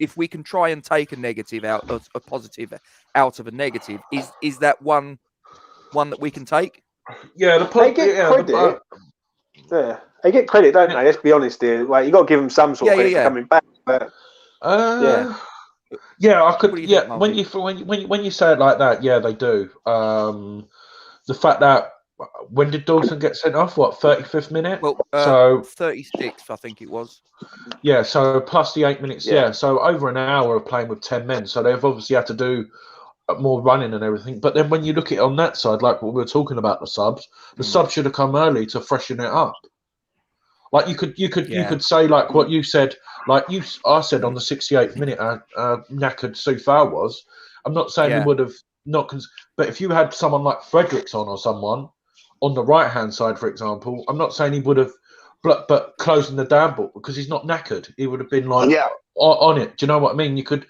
if we can try and take a negative out of a positive out of a negative, is that one that we can take? Yeah, they get credit. They get credit, don't they? Let's be honest here. Like, you got to give them some sort of credit for coming back. But I could. Yeah, when you say it like that, yeah, they do. The fact that when did Dawson get sent off? What, 35th minute? Well, so 36th, I think it was. Yeah, so plus the 8 minutes. Yeah, so over an hour of playing with 10 men. So they've obviously had to do more running and everything. But then when you look at it on that side, like what we were talking about, the subs should have come early to freshen it up. Like you could say like what you said, I said on the 68th minute, knackered Soufal was. I'm not saying he would have not, but if you had someone like Fredericks on or someone on the right hand side, for example, I'm not saying he would have, but closing the down ball because he's not knackered. He would have been like on it. Do you know what I mean? You could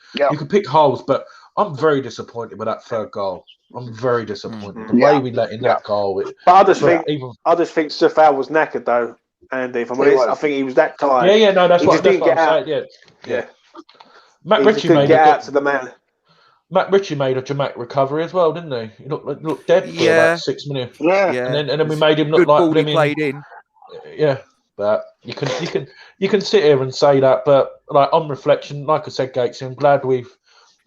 pick holes, but I'm very disappointed with that third goal. I'm very disappointed. The way we let in that goal. But I just think Safal was knackered though, Andy. If I'm honest, I think he was that tired. Yeah, no, that's what I'm out. saying. Yeah. Matt Ritchie made out to the man. Matt Ritchie made a dramatic recovery as well, didn't he? He looked dead for about 6 minutes. Yeah. And then we made him look good like ball he played in. Yeah. But you can sit here and say that, but like on reflection, like I said, Gatesy, I'm glad we've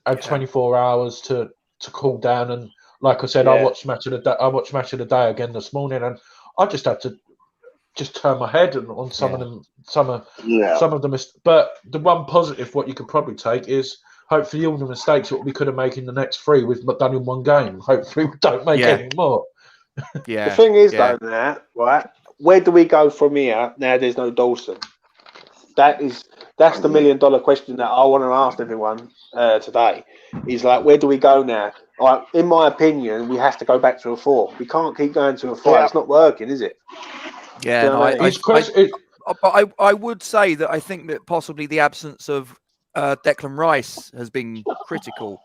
had 24 hours to cool down. And like I said, I watched Match of the Day again this morning, and I just had to just turn my head on some of them, some of them. But the one positive, what you could probably take is hopefully all the mistakes that we could have made in the next 3 we've done in one game. Hopefully we don't make any more. The thing is though, now, right? Where do we go from here? Now there's no Dawson. That's the $1 million question that I want to ask everyone today. Is like, where do we go now? Like, in my opinion, we have to go back to a 4. We can't keep going to a 5. Yeah. It's not working, is it? Yeah, but I would say that I think that possibly the absence of Declan Rice has been critical.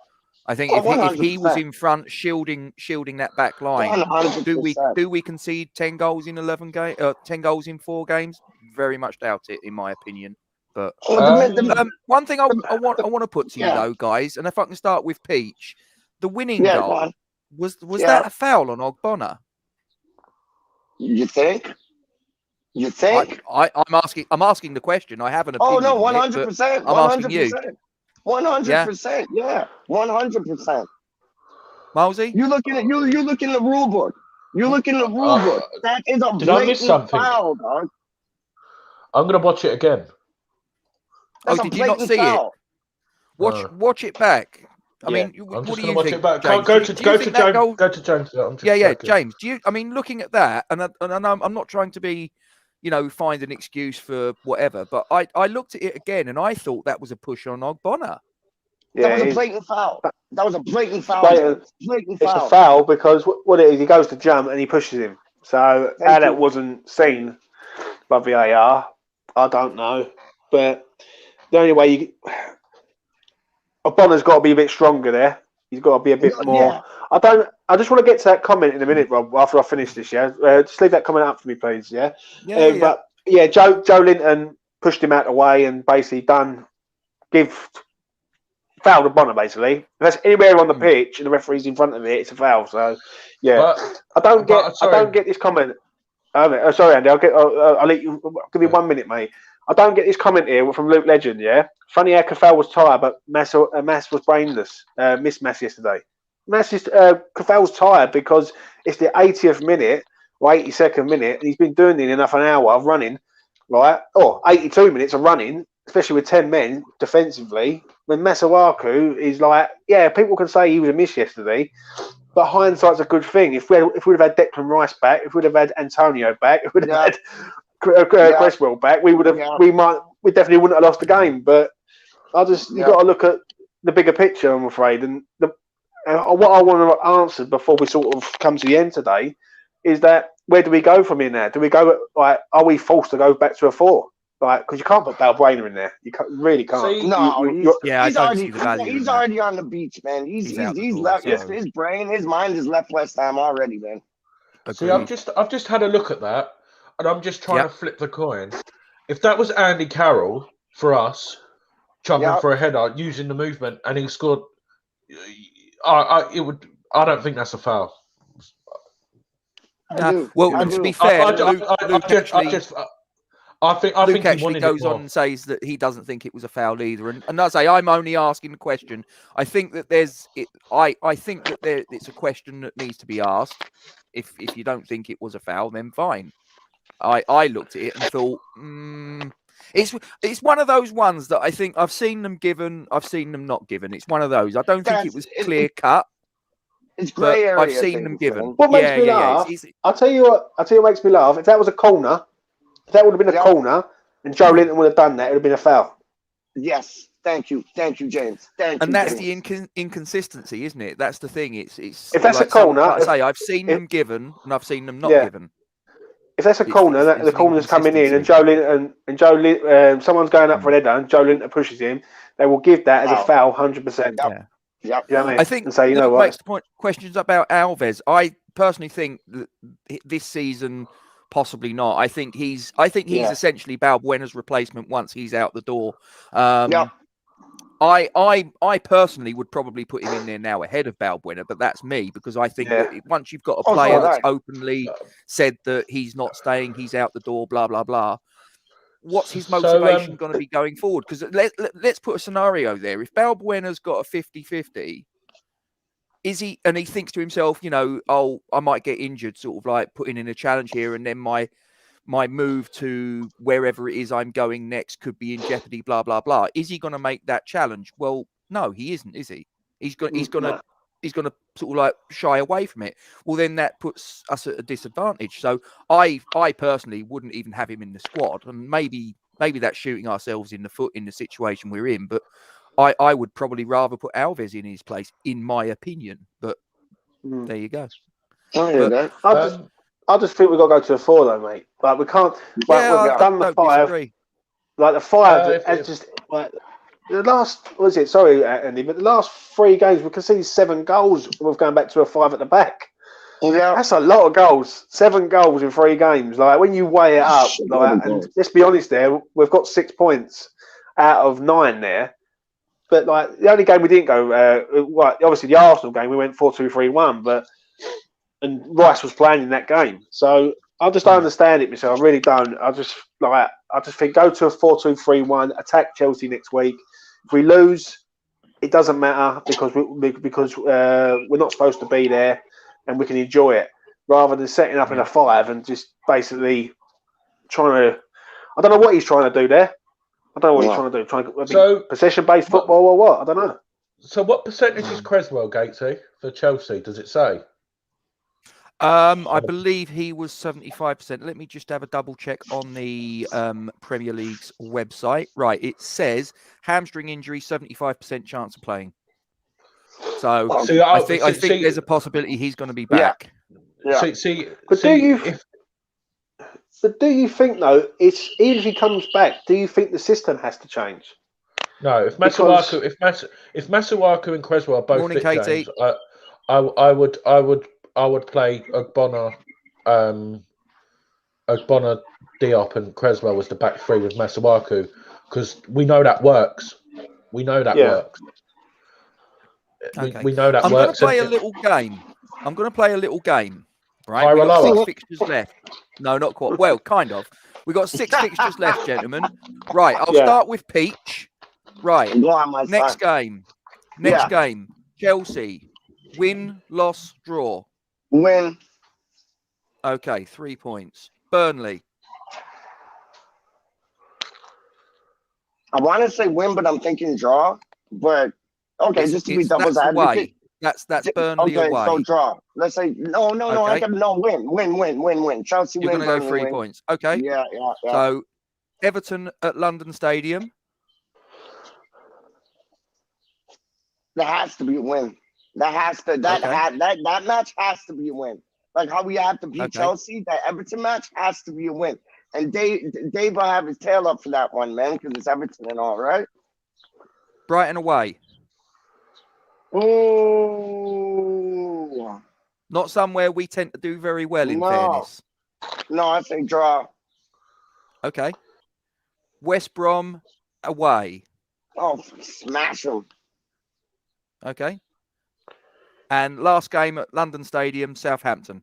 I think if he was in front, shielding that back line, 100%. do we concede 10 goals in 10 goals in 4 games? Very much doubt it, in my opinion. But one thing I want to put to you though, guys, and if I can start with Peach, the winning goal was that a foul on Ogbonna? You think? You think? I'm asking the question. I have an opinion. Oh no, 100%. I'm asking you. 100%. Yeah, 100%. Milesy? You look in the rule book. You look in the rule book. That is a blatant foul, dog. I'm gonna watch it again. That's did you not see it? Watch it back. I mean, what do you think? Go to James. James. Do you? I mean, looking at that, and I'm not trying to be, find an excuse for whatever, but I looked at it again and I thought that was a push on Ogbonna. Yeah, that was a blatant foul. That was a blatant foul. It's a foul because what it is, he goes to jump and he pushes him. So how that wasn't seen by VAR, I don't know. But the only way Ogbonna's got to be a bit stronger there. He's got to be a bit more. Yeah. I just want to get to that comment in a minute, Rob. After I finish this, just leave that comment up for me, please. But Joe Linton pushed him out of the way and basically fouled Ogbonna basically. If that's anywhere on the pitch and the referee's in front of it, it's a foul. So I don't get this comment. Sorry, Andy. I'll give you 1 minute, mate. I don't get this comment here from Luke Legend. Funny how Cafal was tired, but Mass was brainless. Missed Mass yesterday. Cafal was tired because it's the 80th minute or 82nd minute, and he's been doing it enough an hour of running, right? Or 82 minutes of running, especially with 10 men defensively. When Masuaku is like, people can say he was a miss yesterday, but hindsight's a good thing. If we'd have had Declan Rice back, if we'd have had Antonio back, if we'd have had Cresswell back, we definitely wouldn't have lost the game. But you got to look at the bigger picture, I'm afraid. And what I want to answer before we sort of come to the end today is that where do we go from here now? Do we go are we forced to go back to a 4? Because you can't put Balbrainer in there. You really can't. He's already on the beach, man. He's left. His brain, his mind is left West Ham already, man. See, I've just had a look at that, and I'm just trying to flip the coin. If that was Andy Carroll for us, jumping for a header using the movement, and he scored, I don't think that's a foul. To be fair, I think Luke actually goes on and says that he doesn't think it was a foul either, and I say I'm only asking the question. I think that it's a question that needs to be asked. If you don't think it was a foul, then fine. I looked at it and thought, it's one of those ones that I think I've seen them given, I've seen them not given. It's one of those. I don't think it was clear cut. It's grey area. I've seen them given. What makes me laugh? I'll tell you what makes me laugh. If that was a corner. If that would have been a corner, and Joe Linton would have done that, it would have been a foul. Yes, thank you, James. And that's the inconsistency, isn't it? That's the thing. It's if that's a corner, I've seen them given, and I've seen them not given. If that's a corner, the corner's coming in, and Joe Linton, someone's going up for an header, and Joe Linton pushes him, they will give that as a foul, 100%. Yeah, You know what I mean? I think and say, you know that what? makes the point. Questions about Alves. I personally think that this season, possibly not. I think he's essentially Balbuena's replacement once he's out the door. I personally would probably put him in there now ahead of Balbuena, but that's me because I think that once you've got a player that's openly said that he's not staying, he's out the door, blah blah blah. What's his motivation going to be going forward? Because let's put a scenario there. If Balbuena's got a 50-50, is he, and he thinks to himself, you know, oh, I might get injured, sort of like putting in a challenge here, and then my move to wherever it is I'm going next could be in jeopardy, blah, blah, blah. Is he going to make that challenge? Well, no, he isn't, is he? He's going to sort of like shy away from it. Well, then that puts us at a disadvantage. So I personally wouldn't even have him in the squad, and maybe that's shooting ourselves in the foot in the situation we're in, but I would probably rather put Alves in his place, in my opinion. But there you go. I just think we've got to go to a 4, though, mate. Like, we can't. Like, we've done the 5. Disagree. Like, the 5, it's just. Like, the last. What was it? Sorry, Andy, but the last 3 games, we conceded 7 goals with going back to a 5 at the back. Yeah. That's a lot of goals. 7 goals in 3 games. Like, when you weigh it up, like, and let's be honest there, we've got 6 points out of 9 there. But, like, the only game we didn't go, obviously the Arsenal game, we went 4-2-3-1, and Rice was playing in that game. So I just don't understand it myself. I really don't. I just think go to a 4-2-3-1, attack Chelsea next week. If we lose, it doesn't matter because we're not supposed to be there, and we can enjoy it rather than setting up in a 5 and just basically trying to. I don't know what he's trying to do there. I don't know what he's trying to do. Trying to possession-based football or what? I don't know. So what percentage is Creswell, Gatesy, for Chelsea? Does it say? I believe he was 75%. Let me just have a double check on the Premier League's website. Right, it says hamstring injury, 75% chance of playing. So I think there's a possibility he's going to be back. Yeah. But do you think though? It's even if he comes back, do you think the system has to change? No. If Masuaku and Creswell are both fit, James, I would play Ogbonna, Diop, and Creswell as the back 3 with Masuaku because we know that works. We know that works. Okay. We know that I'm works. I'm going to play a little game. Right, we've got 6 fixtures left. No, not quite. Well, kind of. We've got 6 fixtures left, gentlemen. Right, I'll start with Peach. Right, next game. Game. Chelsea. Win, loss, draw. Win. Okay, 3 points. Burnley. I want to say win, but I'm thinking draw. But okay, just to be devil's advocate. That's Burnley away. Okay, so draw. Let's say no. I got win. Chelsea You're win. You're going to go 3 points. Okay. Yeah. So Everton at London Stadium. There has to be a win. That match has to be a win. Like how we have to beat Chelsea, that Everton match has to be a win. And Dave will have his tail up for that one, man, because it's Everton and all, right? Brighton away. Ooh. Not somewhere we tend to do very well, in fairness. No, I say draw. Okay. West Brom away. Oh, smash them. Okay. And last game at London Stadium, Southampton.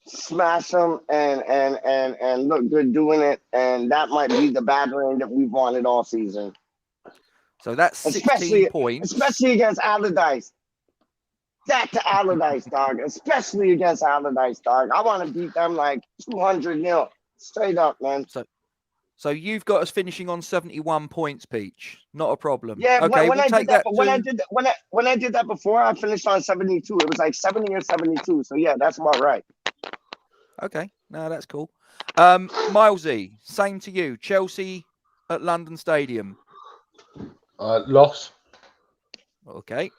Smash them and look good doing it. And that might be the battering that we've wanted all season. So that's 16 points. Especially against Allardyce. That to Allardyce, dog. Especially against Allardyce, dog. I want to beat them like 200-0. Straight up, man. So you've got us finishing on 71 points, Peach. Not a problem. Yeah, okay, when I did that before, I finished on 72. It was like 70 or 72. So yeah, that's about right. Okay, no, that's cool. Milesy, same to you. Chelsea at London Stadium. Loss. Okay.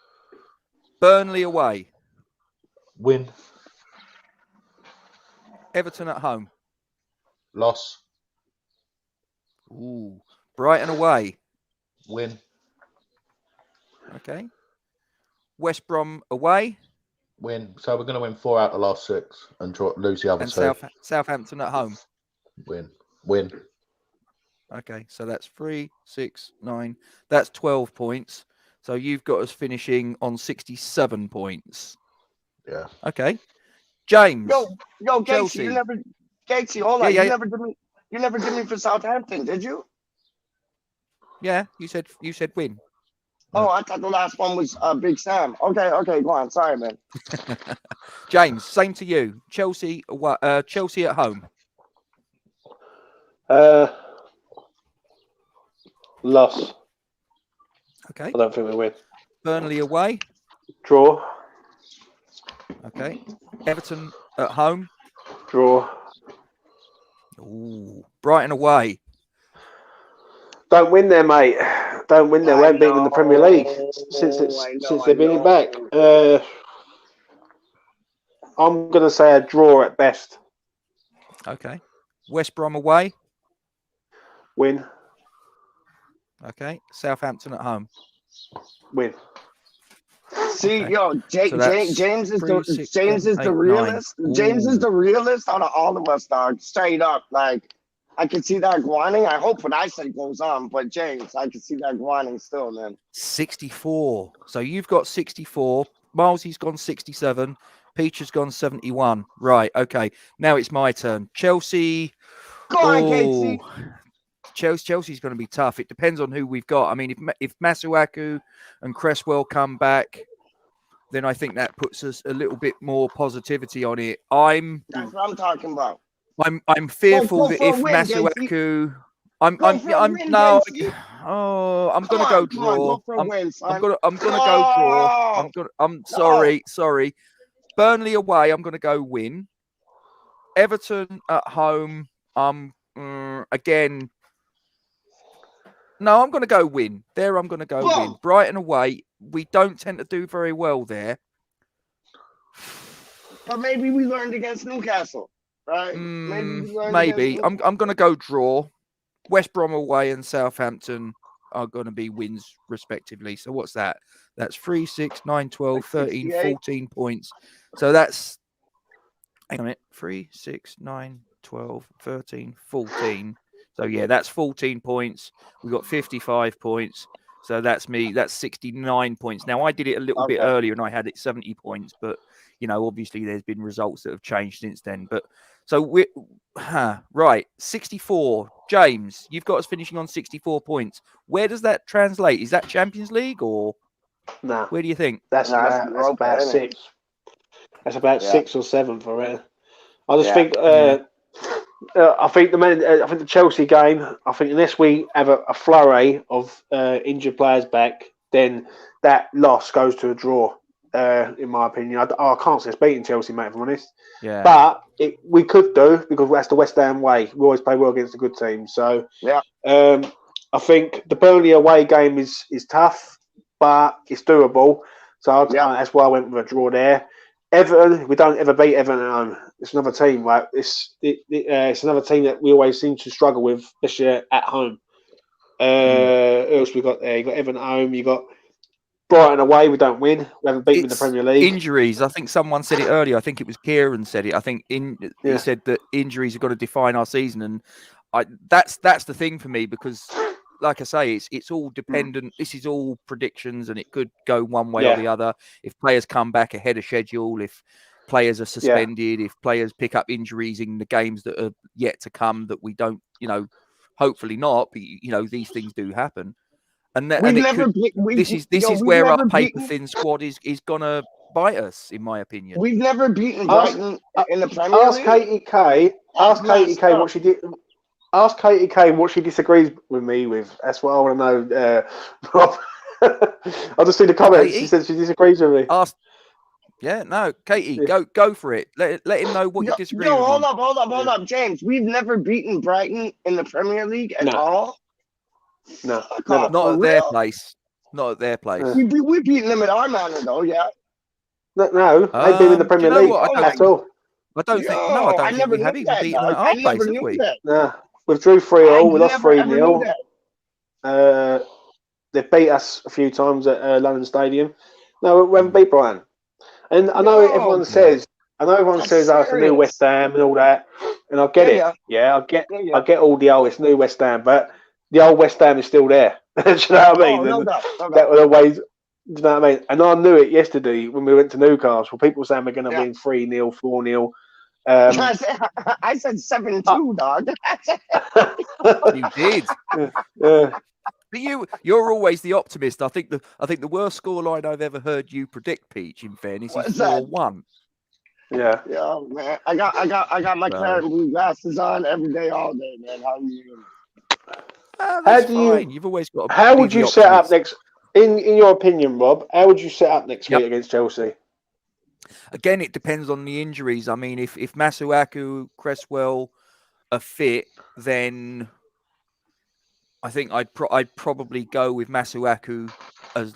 Burnley away. Win. Everton at home. Loss. Ooh. Brighton away. Win. Okay. West Brom away. Win. So we're going to win 4 out of the last 6 and lose the other And 2. Southampton at home. Win. Okay, so that's 3, 6, 9. That's 12 points. So you've got us finishing on 67 points. Yeah. Okay. James. Yo, Gatesy, Chelsea. Gatesy, hold on. Yeah. You never did me for Southampton, did you? Yeah, you said win. Oh, I thought the last one was Big Sam. Okay, go on. Sorry, man. James, same to you. Chelsea at home. Loss. Okay. I don't think we win. Burnley away. Draw. Okay. Everton at home. Draw. Ooh. Brighton away. Don't win there, mate. Don't win there. We haven't beaten in the Premier League since they've been back. I'm going to say a draw at best. Okay. West Brom away. Win. Okay. Southampton at home. Win. See, Okay. yo, James is the realist. James is the realist out of all of us, dog. Straight up, like I can see that whining. I hope what I say goes on, but James, I can see that whining still, man. 64. So you've got 64. Milesy's gone 67. Peach has gone 71. Right. Okay. Now it's my turn. Chelsea. Go on, Gatesy. Chelsea's going to be tough. It depends on who we've got. I mean, if Masuaku and Cresswell come back, then I think that puts us a little bit more positivity on it. That's what I'm talking about. I'm fearful that if Masuaku, I'm going to go draw. I'm going to go draw. Sorry. Burnley away, I'm going to go win. Everton at home, again. No, I'm going to go win. There, I'm going to go win. Brighton away, we don't tend to do very well there. But maybe we learned against Newcastle, right? Maybe. I'm going to go draw. West Brom away and Southampton are going to be wins respectively. So what's that? That's 3, 6, 9, 12, 13, 14 points. So that's, hang on a minute, 3, 6, 9, 12, 13, 14. So, yeah, that's 14 points. We've got 55 points. So that's me. That's 69 points. Now, I did it a little bit earlier and I had it 70 points. But, you know, obviously there's been results that have changed since then. But so, right, 64. James, you've got us finishing on 64 points. Where does that translate? Is that Champions League or where do you think? That's about 6. That's about 6 or 7 for it. I just think... I think the Chelsea game. I think unless we have a flurry of injured players back, then that loss goes to a draw. In my opinion, I can't see us beating Chelsea, mate. If I'm honest. Yeah. But we could do because that's the West Ham way. We always play well against a good team. So I think the Burnley away game is tough, but it's doable. So that's why I went with a draw there. Everton, we don't ever beat Everton at home. It's another team, right? It's another team that we always seem to struggle with, especially at home. Who else we got there? You got Everton at home. You got Brighton away. We don't win. We haven't beaten in the Premier League. Injuries. I think someone said it earlier. I think it was Kieran said it. I think he said that injuries are going to define our season, and that's the thing for me because, like I say, it's all dependent. This is all predictions, and it could go one way or the other. If players come back ahead of schedule, if players are suspended, if players pick up injuries in the games that are yet to come that we don't, hopefully not, but these things do happen. And this is where our paper thin squad is gonna bite us, in my opinion. We've never beaten Brighton in the Premier League. Ask Katie K what she did. Ask Katie K what she disagrees with me with. That's what I want to know, Rob. I'll just see the comments. Katie? She said she disagrees with me. Katie, go for it. Let him know what you disagree with. Hold up, James. We've never beaten Brighton in the Premier League at all. No, not at their place. Not at their place. We've beaten them at our manor, though. Yeah. No, they've been in the Premier League at all. I don't think we have even beaten at our place, have we? No, we've drew 3-3. We lost 3-0. They beat us a few times at London Stadium. No, we haven't beat Brighton. And I know everyone says, it's a new West Ham and all that, and I get it. Yeah, I get all the old, it's new West Ham, but the old West Ham is still there. Do you know what I mean? No doubt. That was always, do you know what I mean? And I knew it yesterday when we went to Newcastle. People were saying we're going to win 3-0, 4-0. I said 7-2, dog. You did. Yeah. But you're always the optimist. I think the worst scoreline I've ever heard you predict, Peach, in fairness, is 4-1. Yeah. Yeah, man. I got my claret and blue glasses on every day, all day, man. How you? That's fine. You've always got. How would you set up next? In your opinion, Rob, how would you set up next week against Chelsea? Again, it depends on the injuries. I mean, if Masuaku, Cresswell are fit, then I think I'd probably go with Masuaku as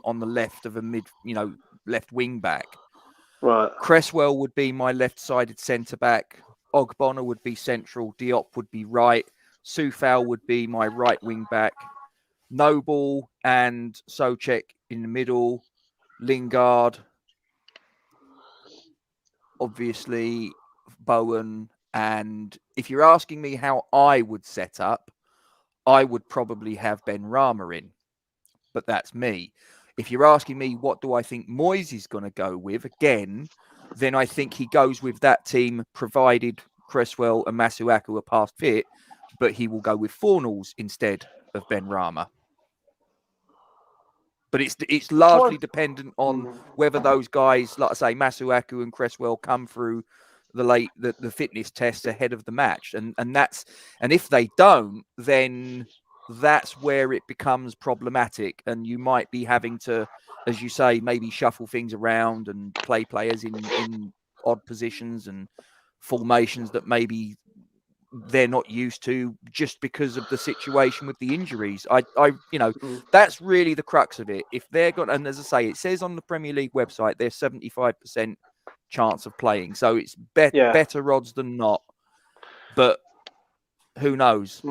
on the left of a left wing back. Right. Cresswell would be my left-sided centre back. Ogbonna would be central. Diop would be right. Soufal would be my right wing back. Noble and Souček in the middle. Lingard, obviously Bowen. And if you're asking me how I would set up, I would probably have Ben Rama in. But that's me. If you're asking me what do I think Moyes is going to go with, again, then I think he goes with that team, provided Cresswell and Masuaku are past fit, but he will go with Fornals instead of Ben Rama. But it's largely dependent on whether those guys, like I say, Masuaku and Cresswell, come through the fitness test ahead of the match, and if they don't, then that's where it becomes problematic, and you might be having to, as you say, maybe shuffle things around and play players in odd positions and formations that maybe they're not used to just because of the situation with the injuries. That's really the crux of it. If they're going, and as I say, it says on the Premier League website, they're 75% chance of playing. So it's better odds than not. But who knows?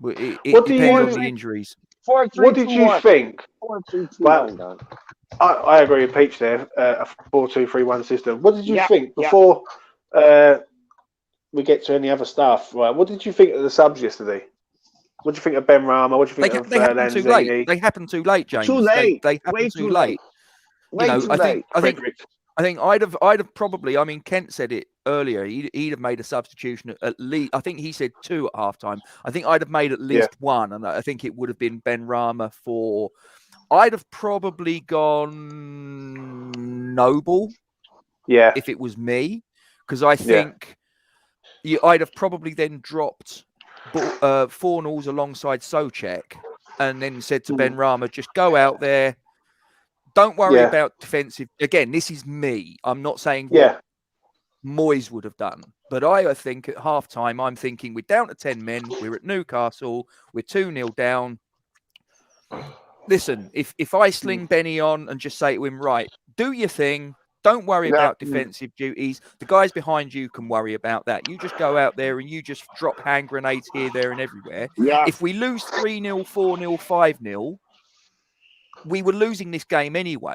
It depends on the injuries. What did you think? 4-3-2-1. I agree with Peach there. A 4-2-3-1 system. What did you think before we get to any other stuff? Right. What did you think of the subs yesterday? What did you think of Ben Rama? What did you think of they happened too late. They happened too late, James. Too late. They happened too late. I think I'd have probably. I mean, Kent said it earlier. He'd have made a substitution at least. I think he said 2 at halftime. I think I'd have made at least 1, and I think it would have been Ben Rama for. I'd have probably gone Noble. Yeah. If it was me, because I think I'd have probably then dropped Fornals alongside Souček, and then said to Ben Rama, just go out there. Don't worry about defensive. Again, this is me. I'm not saying what Moyes would have done. But I think at halftime, I'm thinking we're down to 10 men. We're at Newcastle. We're 2-0 down. Listen, if I sling Benny on and just say to him, right, do your thing. Don't worry about defensive duties. The guys behind you can worry about that. You just go out there and you just drop hand grenades here, there, and everywhere. Yeah. If we lose 3-0, 4-0, 5-0, we were losing this game anyway.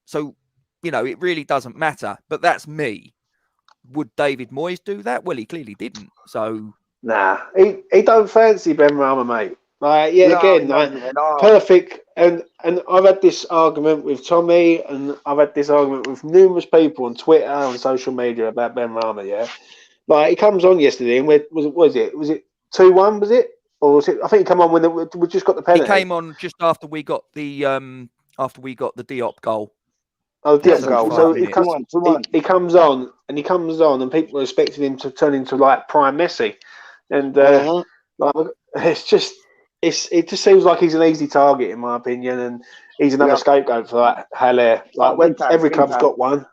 So, it really doesn't matter. But that's me. Would David Moyes do that? Well, he clearly didn't. So nah, he don't fancy Ben Rama, mate. Perfect. And I've had this argument with Tommy, and I've had this argument with numerous people on Twitter and social media about Ben Rama. Yeah, like he comes on yesterday, and was it 2-1? Was it? Or was it? I think he came on when we just got the penalty. He came on just after we got the Diop goal. Oh, Diop goal. So he comes on, and people are expecting him to turn into like prime Messi, and it just seems like he's an easy target in my opinion, and he's another scapegoat for that Haller. Like every club's got one.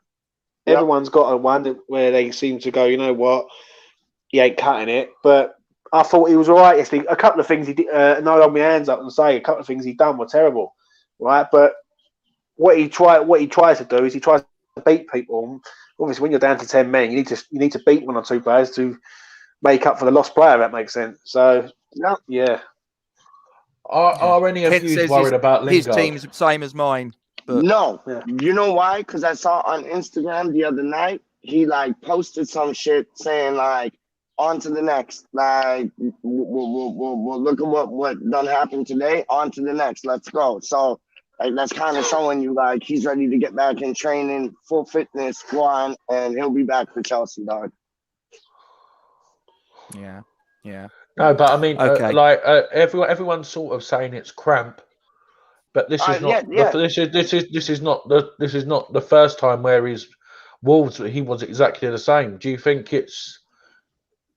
Everyone's got a one where they seem to go, you know what, he ain't cutting it, but. I thought he was all right yesterday. A couple of things he did, and I'll hold my hands up and say a couple of things he done were terrible, right? But what he tries to do is he tries to beat people. Obviously, when you're down to 10 men, you need to beat 1 or 2 players to make up for the lost player. If that makes sense. So yeah. Are any of you worried about Lingard? His team's the same as mine. But no, you know why? Because I saw on Instagram the other night, he like posted some shit saying like, on to the next. Like, we'll look at what done happened today. On to the next. Let's go. So like that's kind of showing you like he's ready to get back in training, full fitness, squad, and he'll be back for Chelsea, dog. Yeah. No, but I mean, Okay. everyone's sort of saying it's cramp, but this is not. This is not the first time where he was exactly the same. Do you think it's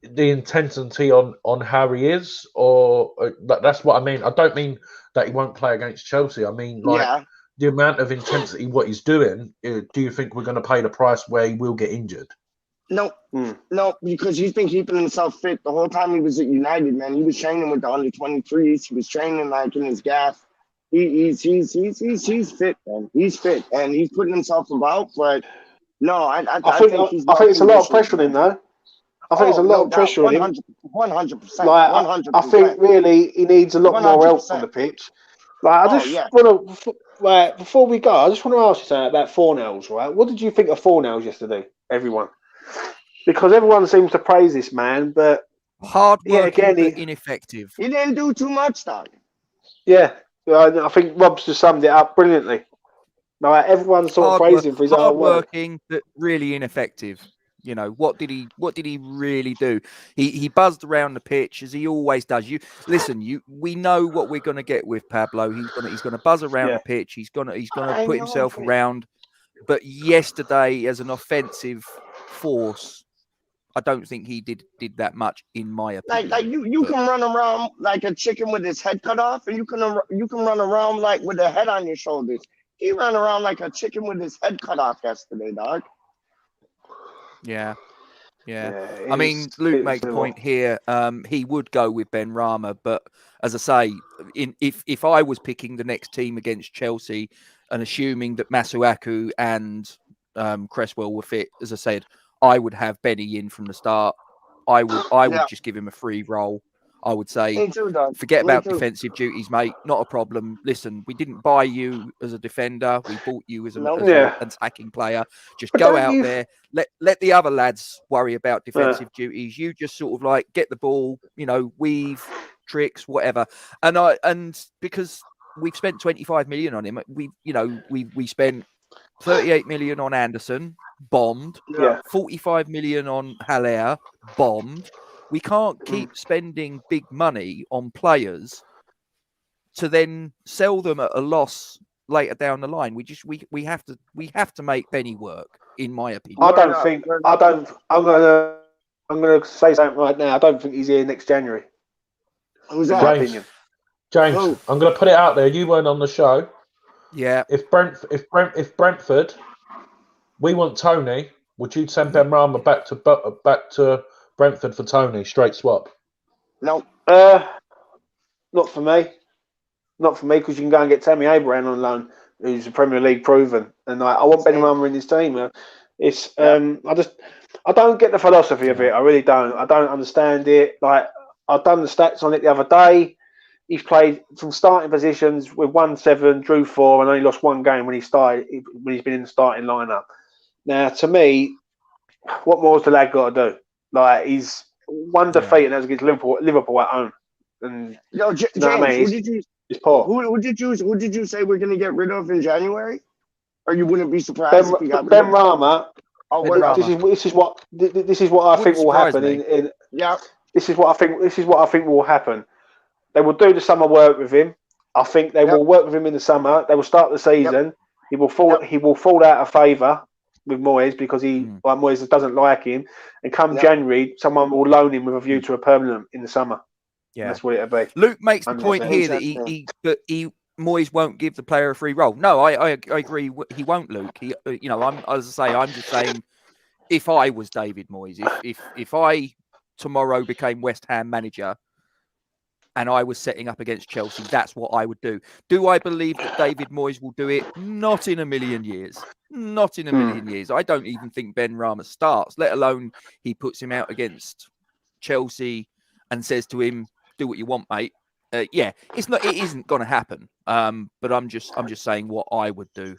the intensity on how he is, or that's what I mean? I don't mean that he won't play against Chelsea. I mean the amount of intensity what he's doing. Do you think we're going to pay the price where he will get injured? No, because he's been keeping himself fit the whole time he was at United, man. He was training with the under-23s. He was training like in his gas. He's fit, man. He's fit, and he's putting himself about. But no, I think it's a lot of pressure on him, though. I think it's a lot of pressure on him. 100%. Like, 100%. I think really he needs a lot more help on the pitch. Like, I just want to, like, before we go, I just want to ask you something about Fornells, right? What did you think of Fornells yesterday, everyone? Because everyone seems to praise this man, but hard work, but ineffective. He didn't do too much, dog. Yeah, I think Rob's just summed it up brilliantly. Like, everyone's sort of praising him for his hard work. Hard-working, but really ineffective. You know, what did he really do? He buzzed around the pitch as he always does. We know what we're going to get with Pablo. He's going to buzz around the pitch. He's going to put himself around. But yesterday, as an offensive force, I don't think he did that much, in my opinion. Like you can run around like a chicken with his head cut off, and you can run around like with a head on your shoulders. He ran around like a chicken with his head cut off yesterday, dog. Yeah. I mean, Luke makes a point here. He would go with Ben Rama, but as I say, if I was picking the next team against Chelsea and assuming that Masuaku and Cresswell were fit, as I said, I would have Benny in from the start. I would just give him a free role. I would say, forget about defensive duties, mate. Not a problem. Listen, we didn't buy you as a defender. We bought you as an attacking player. Just go out there. Let the other lads worry about defensive duties. You just sort of like get the ball, weave, tricks, whatever. And because we've spent 25 million on him, we spent 38 million on Anderson, bombed. 45 million on Haller, bombed. We can't keep spending big money on players to then sell them at a loss later down the line. We have to make Benny work, in my opinion. I'm gonna say something right now. I don't think he's here next January. Who's that? James, I'm gonna put it out there. You weren't on the show. Yeah. If Brentford, we want Tony, would you send Ben Rama back to Brentford for Tony, straight swap? No. Not for me. Not for me, because you can go and get Tammy Abraham on loan, who's a Premier League proven. And I want Ben Rama in his team. I don't get the philosophy of it. I really don't. I don't understand it. Like, I've done the stats on it the other day. He's played from starting positions with 1-7, drew 4, and only lost one game when he's been in the starting lineup. Now, to me, what more has the lad got to do? Like, he's one defeat, and that was against Liverpool at home. And James, it's poor. Who did you say we're going to get rid of in January? Or you wouldn't be surprised if we got Ben Rama. This is what I think will happen. This is what I think will happen. They will do the summer work with him. I think they will work with him in the summer. They will start the season. He will fall out of favour with Moyes because Moyes doesn't like him. And come January, someone will loan him with a view to a permanent in the summer. Yeah, that's what it'll be. Luke makes the point here that Moyes won't give the player a free role. No, I agree. He won't, Luke. I'm just saying, if I was David Moyes, if I tomorrow became West Ham manager and I was setting up against Chelsea, that's what I would do. Do I believe that David Moyes will do it? Not in a million years. Not in a million years. I don't even think Ben Rama starts, let alone he puts him out against Chelsea and says to him, do what you want, mate. yeah, it isn't going to happen. But I'm just saying what I would do.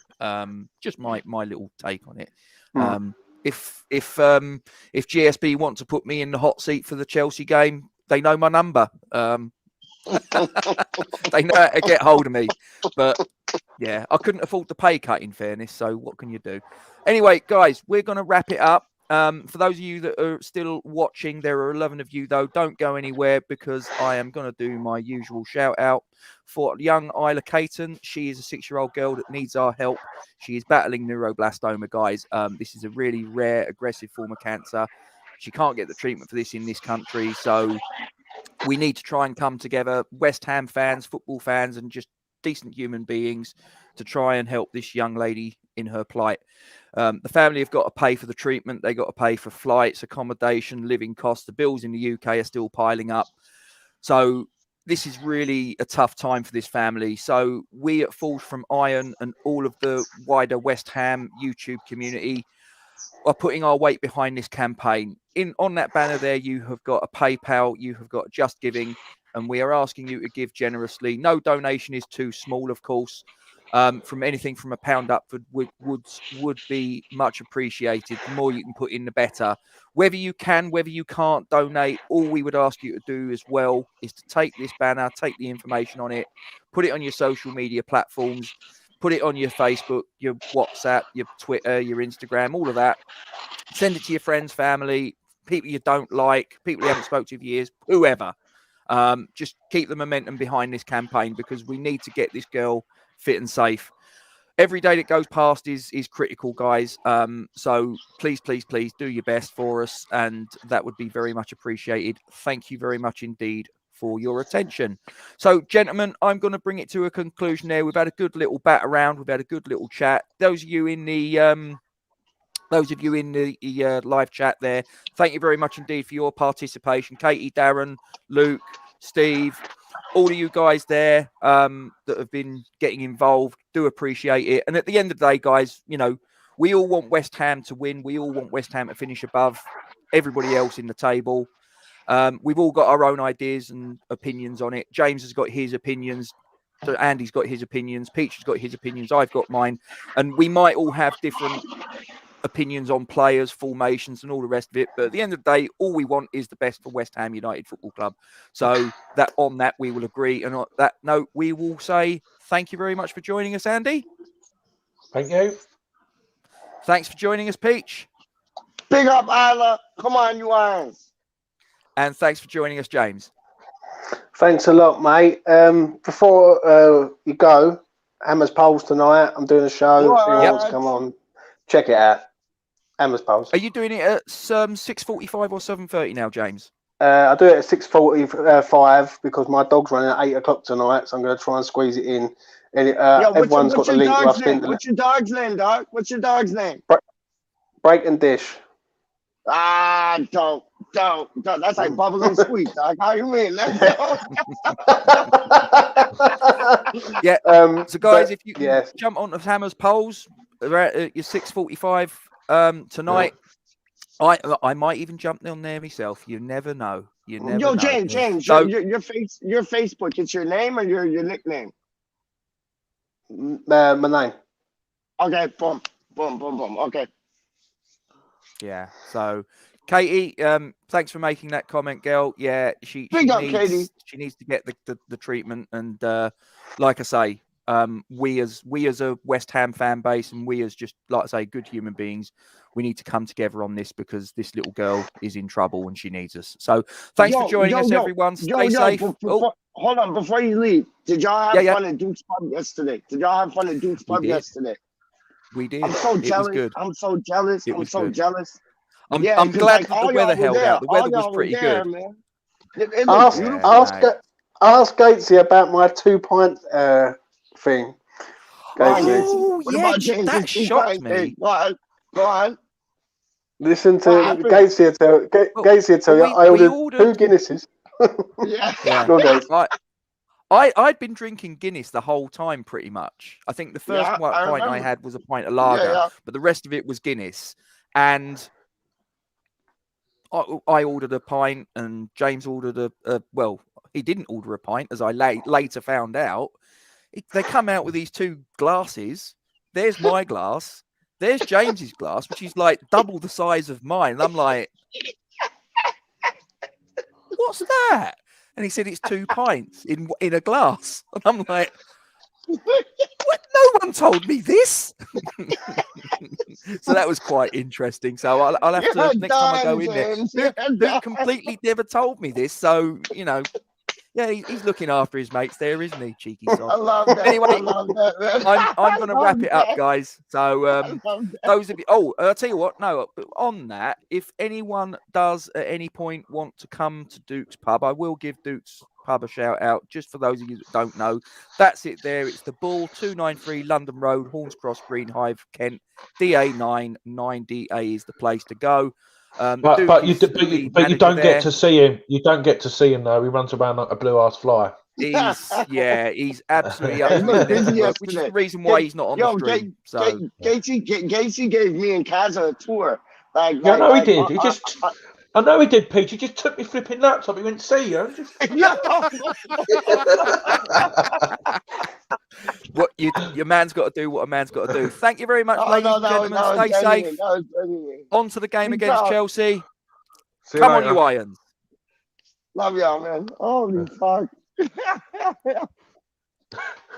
Just my little take on it. If GSB want to put me in the hot seat for the Chelsea game, they know my number. They know how to get hold of me. But yeah, I couldn't afford the pay cut, in fairness. So what can you do? Anyway, guys, we're going to wrap it up. For those of you that are still watching, there are 11 of you, though. Don't go anywhere because I am going to do my usual shout out for young Isla Caton. She is a 6-year-old girl that needs our help. She is battling neuroblastoma, guys. This is a really rare, aggressive form of cancer. She can't get the treatment for this in this country. So we need to try and come together, West Ham fans, football fans, and just decent human beings to try and help this young lady in her plight. The family have got to pay for the treatment. They got to pay for flights, accommodation, living costs. The bills in the UK are still piling up. So this is really a tough time for this family. So we at Falls from Iron and all of the wider West Ham YouTube community are putting our weight behind this campaign. On that banner there, you have got a PayPal, you have got Just Giving, and we are asking you to give generously. No donation is too small, of course. From anything from £1 upward would be much appreciated. The more you can put in, the better. Whether you can, whether you can't donate, all we would ask you to do as well is to take this banner, take the information on it, put it on your social media platforms, put it on your Facebook, your WhatsApp, your Twitter, your Instagram, all of that. Send it to your friends, family, people you don't like, people you haven't spoken to for years, whoever. Just keep the momentum behind this campaign because we need to get this girl fit and safe. Every day that goes past is critical, guys. So please do your best for us, and that would be very much appreciated. Thank you very much indeed for your attention. So, gentlemen, I'm going to bring it to a conclusion there. We've had a good little bat around. We've had a good little chat. Those of you in the live chat there, thank you very much indeed for your participation. Katie, Darren, Luke, Steve, all of you guys there that have been getting involved, do appreciate it. And at the end of the day, guys, you know, we all want West Ham to win. We all want West Ham to finish above everybody else in the table. We've all got our own ideas and opinions on it. James has got his opinions. So Andy's got his opinions. Peach has got his opinions. I've got mine. And we might all have different opinions on players, formations, and all the rest of it. But at the end of the day, all we want is the best for West Ham United Football Club. So that on that, we will agree. And on that note, we will say thank you very much for joining us, Andy. Thank you. Thanks for joining us, Peach. Big up, Isla. Come on, you irons. And thanks for joining us, James. Thanks a lot, mate. Before you go, Hammer's Polls tonight. I'm doing a show. If you want to come on, check it out. Hammer's Polls. Are you doing it at 6:45 or 7:30 now, James? I do it at 6:45 because my dog's running at 8 o'clock tonight, so I'm going to try and squeeze it in. And everyone's got the link. What's your dog's name, dog? What's your dog's name? Break and Dish. Don't. That's like bubble and sweet, dog. How you mean? Yeah. So, guys, if you jump onto Hammer's Polls, at your 6:45 tonight. I might even jump on there myself. You never know. You never know. James, so, your Facebook, it's your name or your nickname? My name. Okay, boom. Okay. Yeah. So, Katie, thanks for making that comment, girl. Yeah, she needs to get the treatment, and like I say, we as a West Ham fan base, and we as just, like I say, good human beings, we need to come together on this because this little girl is in trouble and she needs us. So thanks for joining us, everyone. Stay safe. Hold on, before you leave, did y'all have fun at Duke's Pub yesterday? Yesterday? We did. I'm so jealous. Was good. I'm so jealous. Jealous. I'm glad that the weather held out. The weather was pretty good. Man. Ask Gatesy about my 2-pint thing. Oh, yeah, that shocked me. Go on. Listen to Gatesy tell you. I ordered 2 Guinnesses. Yeah. I'd been drinking Guinness the whole time, pretty much. I think the first pint I had was a pint of lager, but the rest of it was Guinness. And I ordered a pint, and James ordered well, he didn't order a pint, as I later found out. They come out with these two glasses. There's my glass. There's James's glass, which is like double the size of mine. And I'm like, what's that? And he said it's 2 pints in a glass. And I'm like, what? No one told me this. So that was quite interesting. So I'll have to, next time I go in there, Luke completely never told me this. So, you know, yeah, he's looking after his mates there, isn't he, cheeky sod? I love that. Anyway, I love that, I'm going to wrap it up, guys. So those of you, I'll tell you what, no, on that, if anyone does at any point want to come to Duke's Pub, I will give Duke's Pub a shout out, just for those of you that don't know. That's it there. It's the Bull, 293 London Road, Horns Cross, Greenhive, Kent, DA9, 9DA is the place to go. But you don't get to see him. You don't get to see him though. He runs around like a blue ass fly. He's absolutely up which is the reason why he's not on the stream. Gatesy gave me and Kaza a tour. I know he did. I know he did, Pete. He just took me flipping laptop. He went, see you. What your man's got to do what a man's got to do. Thank you very much, ladies and gentlemen. Stay safe. On to the game against Chelsea. Come on, you Irons. Love y'all, man. Holy fuck.